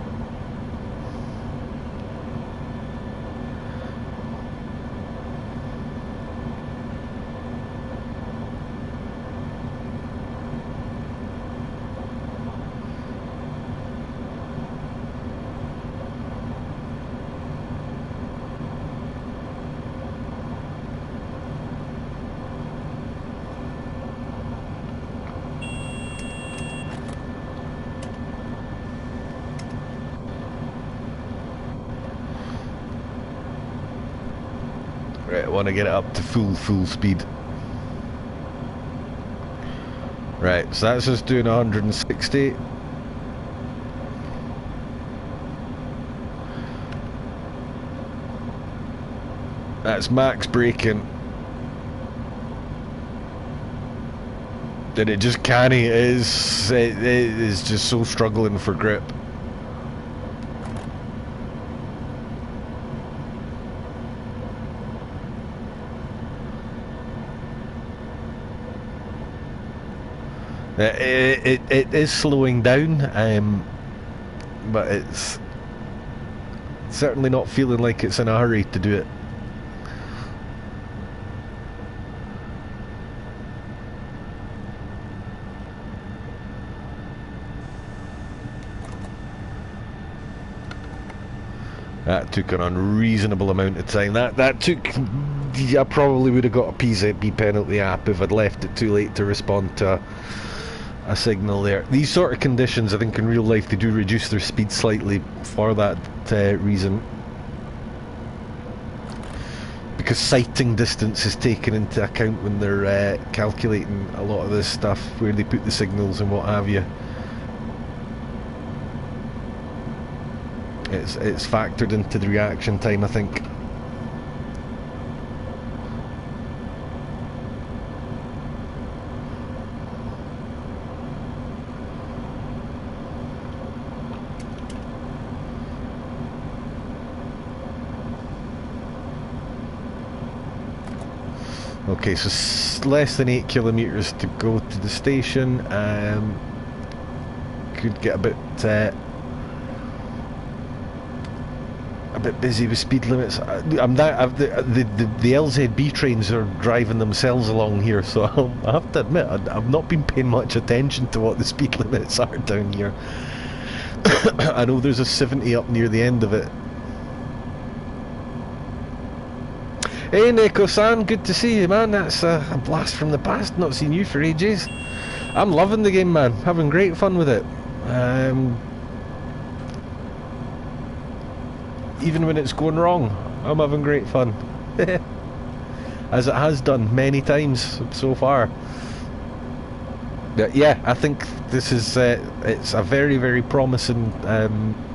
Right, I want to get it up to full speed. Right, so that's us doing 160. That's max braking. And it just can't, it is just so struggling for grip. It is slowing down, but it's certainly not feeling like it's in a hurry to do it. That took an unreasonable amount of time. That took... I probably would have got a PZB penalty app if I'd left it too late to respond to a signal there. These sort of conditions, I think in real life they do reduce their speed slightly for that reason, because sighting distance is taken into account when they're calculating a lot of this stuff, where they put the signals and what have you. It's factored into the reaction time, I think. Okay, so less than 8 kilometres to go to the station. Could get a bit busy with speed limits. The LZB trains are driving themselves along here, so I have to admit I've not been paying much attention to what the speed limits are down here. I know there's a 70 up near the end of it. Hey Neko-san, good to see you, man. That's a blast from the past. Not seen you for ages. I'm loving the game, man. Having great fun with it. Even when it's going wrong, I'm having great fun. As it has done many times so far. Yeah, I think this is it's a very, very promising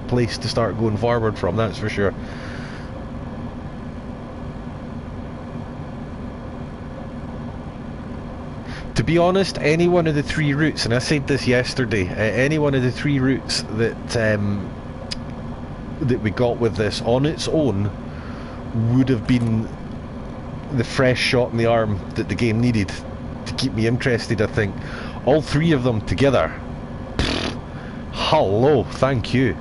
place to start going forward from, that's for sure. To be honest, any one of the three routes, and I said this yesterday, any one of the three routes that that we got with this on its own would have been the fresh shot in the arm that the game needed to keep me interested, I think. All three of them together, hello, thank you.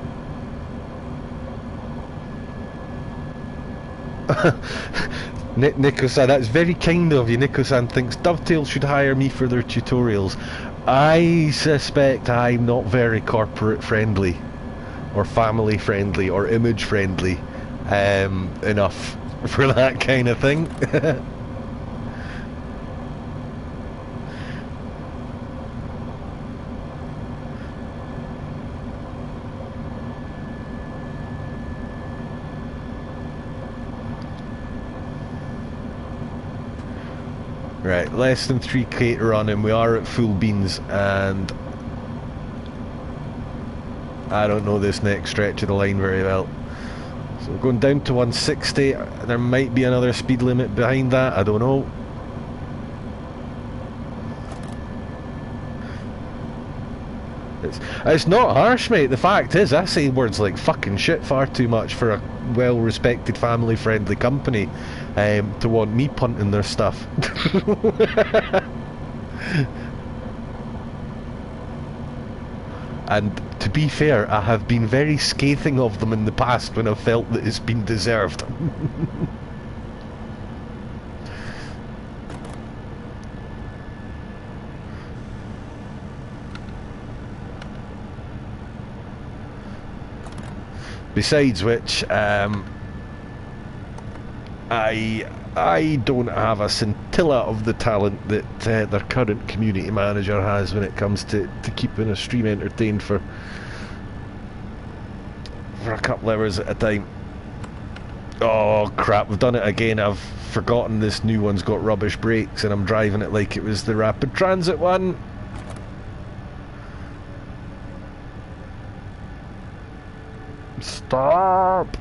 Nico-san, that's very kind of you. Nico-san thinks Dovetail should hire me for their tutorials. I suspect I'm not very corporate friendly or family friendly or image friendly enough for that kind of thing. Right, less than 3k to run and we are at full beans, and I don't know this next stretch of the line very well. So we're going down to 160, there might be another speed limit behind that, I don't know. It's not harsh, mate. The fact is, I say words like fucking shit far too much for a well-respected, family-friendly company to want me punting their stuff. And to be fair, I have been very scathing of them in the past when I've felt that it's been deserved. Besides which, I don't have a scintilla of the talent that their current community manager has when it comes to keeping a stream entertained for a couple hours at a time. Oh crap, we've done it again. I've forgotten this new one's got rubbish brakes and I'm driving it like it was the rapid transit one. Stop!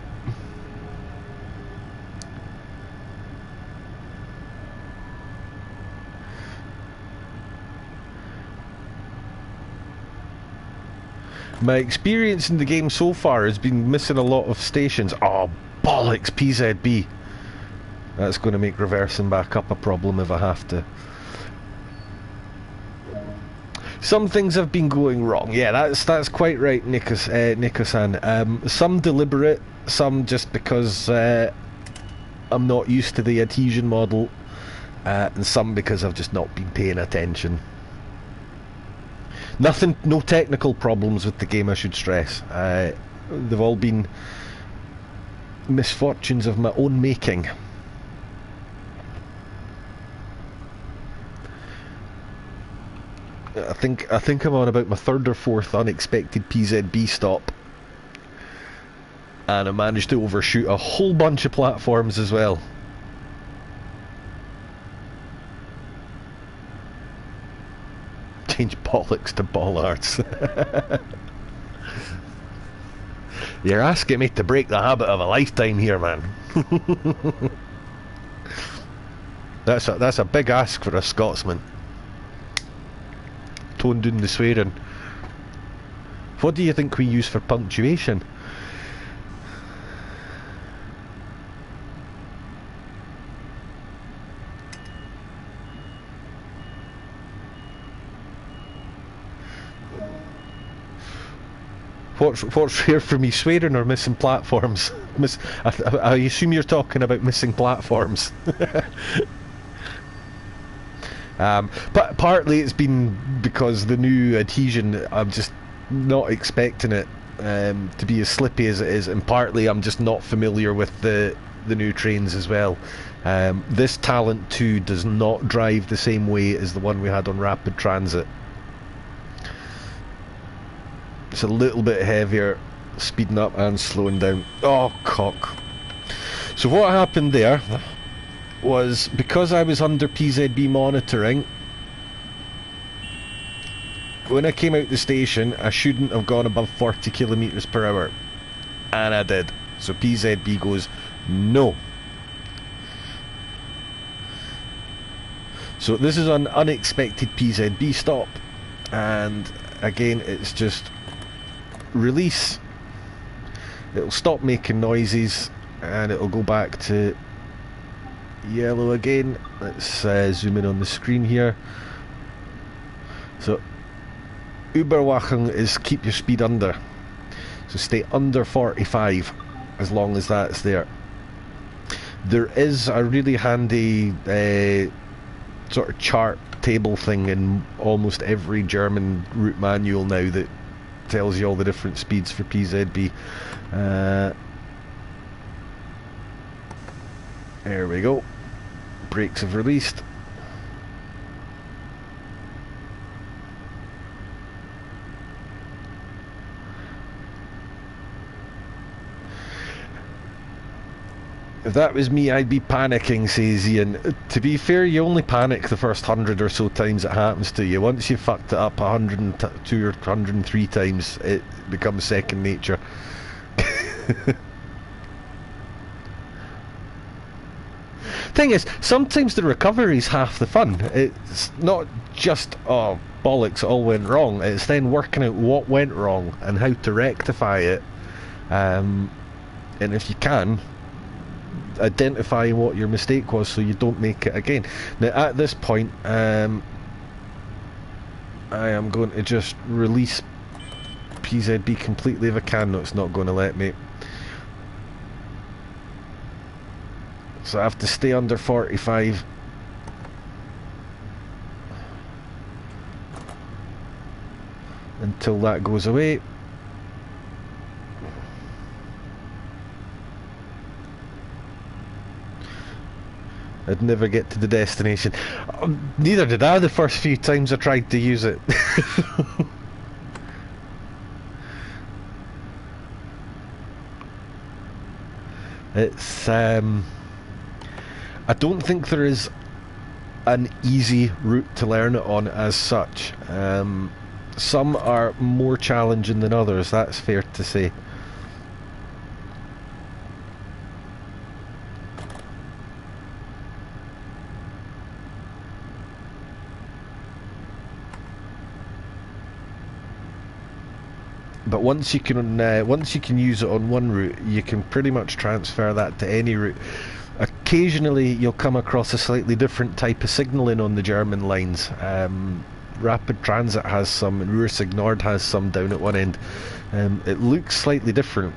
My experience in the game so far has been missing a lot of stations. Oh, bollocks, PZB. That's going to make reversing back up a problem if I have to. Some things have been going wrong. Yeah, that's quite right, Nico-san. Some deliberate, some just because I'm not used to the adhesion model, and some because I've just not been paying attention. No technical problems with the game, I should stress. They've all been misfortunes of my own making. I think I'm on about my third or fourth unexpected PZB stop, and I managed to overshoot a whole bunch of platforms as well. Change bollocks to bollards. You're asking me to break the habit of a lifetime here, man. That's a big ask for a Scotsman. Tone down the swearing. What do you think we use for punctuation? What's rare for me, swearing or missing platforms? I assume you're talking about missing platforms. But partly it's been because the new adhesion, I'm just not expecting it to be as slippy as it is, and partly I'm just not familiar with the the new trains as well. This Talent 2 does not drive the same way as the one we had on Rapid Transit. It's a little bit heavier, speeding up and slowing down. Oh, cock. So what happened there was, because I was under PZB monitoring, when I came out the station, I shouldn't have gone above 40 kilometers per hour, and I did. So PZB goes, no. So this is an unexpected PZB stop, and again, it's just release. It'll stop making noises, and it'll go back to yellow again. Let's zoom in on the screen here. So Überwachung is keep your speed under, so stay under 45 as long as that's there. There is a really handy sort of chart table thing in almost every German route manual now that tells you all the different speeds for PZB. There we go. Brakes have released. If that was me, I'd be panicking, says Ian. To be fair, you only panic the first 100 or so times it happens to you. Once you've fucked it up 102 or 103 times, it becomes second nature. Thing is, sometimes the recovery's half the fun. It's not just, oh, bollocks, it all went wrong. It's then working out what went wrong and how to rectify it. And if you can, identify what your mistake was so you don't make it again. Now at this point, I am going to just release PZB completely if I can. No, it's not going to let me. So I have to stay under 45. Until that goes away. I'd never get to the destination. Neither did I the first few times I tried to use it. It's I don't think there is an easy route to learn it on as such. Some are more challenging than others, that's fair to say. But once you can use it on one route, you can pretty much transfer that to any route. Occasionally you'll come across a slightly different type of signalling on the German lines. Rapid Transit has some, and Ruhr-Signord has some down at one end. It looks slightly different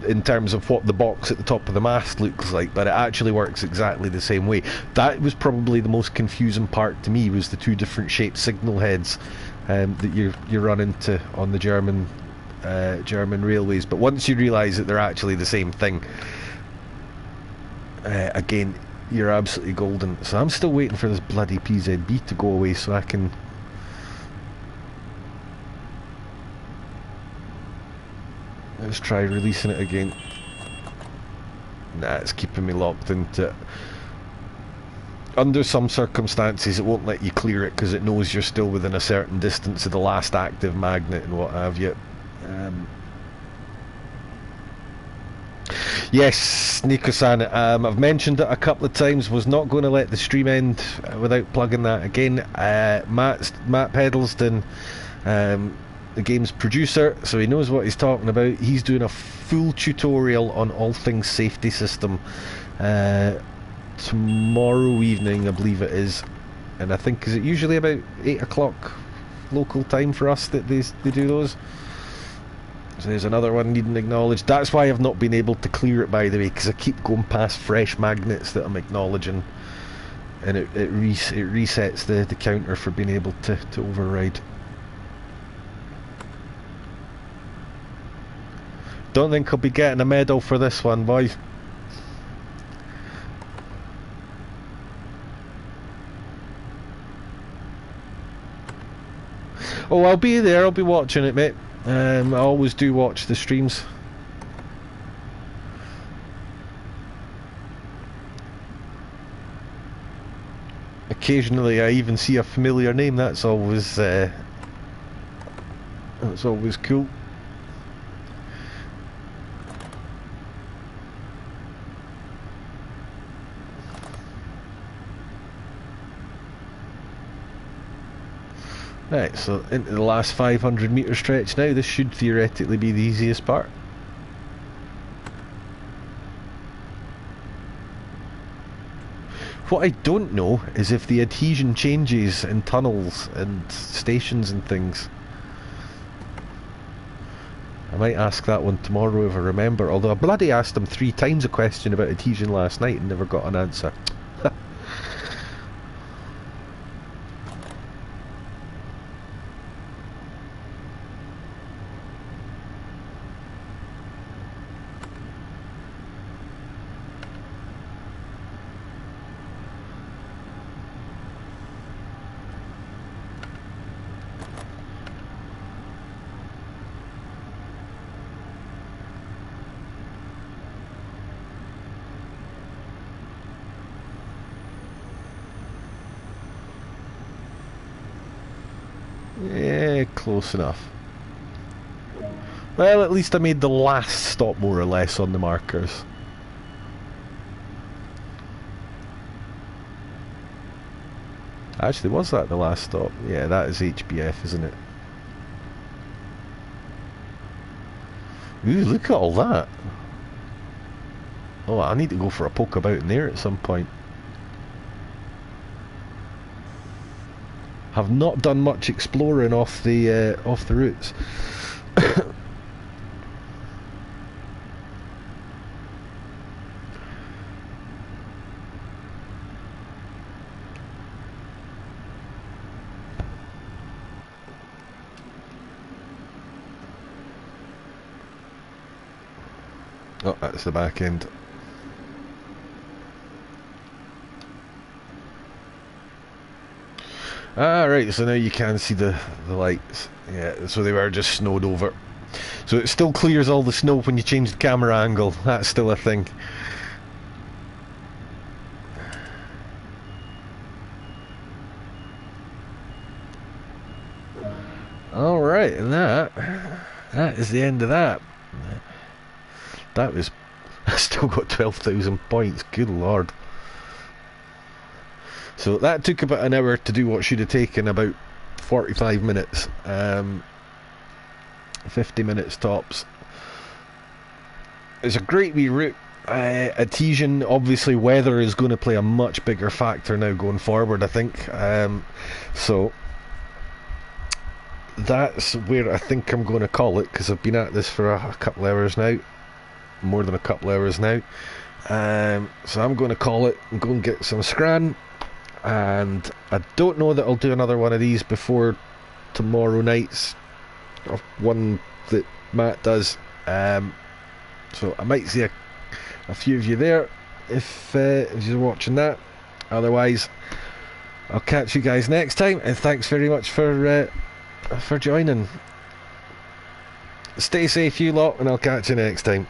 in terms of what the box at the top of the mast looks like, but it actually works exactly the same way. That was probably the most confusing part to me, was the two different shaped signal heads that you run into on the German railways. But once you realise that they're actually the same thing, again, you're absolutely golden. So I'm still waiting for this bloody PZB to go away so I can... Let's try releasing it again. Nah, it's keeping me locked into it. Under some circumstances it won't let you clear it because it knows you're still within a certain distance of the last active magnet and what have you. Yes, Nico-san, I've mentioned it a couple of times, was not going to let the stream end without plugging that again. Matt Pedalston, the game's producer, so he knows what he's talking about. He's doing a full tutorial on all things safety system tomorrow evening, I believe it is, and I think, is it usually about 8 o'clock local time for us that they do those? So there's another one needing acknowledged. That's why I've not been able to clear it, by the way, because I keep going past fresh magnets that I'm acknowledging, and it resets the counter for being able to override. Don't think I'll be getting a medal for this one, boys. Oh, I'll be there, I'll be watching it, mate. I always do watch the streams. Occasionally I even see a familiar name, that's always cool. Right, so into the last 500 metre stretch now. This should theoretically be the easiest part. What I don't know is if the adhesion changes in tunnels and stations and things. I might ask that one tomorrow if I remember, although I bloody asked them 3 times a question about adhesion last night and never got an answer. Yeah, close enough. Well, at least I made the last stop more or less on the markers. Actually, was that the last stop? Yeah, that is HBF, isn't it? Ooh, look at all that. Oh, I need to go for a poke about in there at some point. Have not done much exploring off the routes. Oh, that's the back end. Ah, right, so now you can see the lights. Yeah, so they were just snowed over. So it still clears all the snow when you change the camera angle. That's still a thing. Alright, and that is the end of that. That was... I still got 12,000 points, good lord. So that took about an hour to do what should have taken about 45 minutes. 50 minutes tops. It's a great wee route. Adhesion, obviously weather is going to play a much bigger factor now going forward, I think. So that's where I think I'm going to call it, because I've been at this for a couple hours now. More than a couple hours now. So I'm going to call it and go and get some scran. And I don't know that I'll do another one of these before tomorrow night's one that Matt does. So I might see a few of you there if you're watching that. Otherwise, I'll catch you guys next time, and thanks very much for joining. Stay safe, you lot, and I'll catch you next time.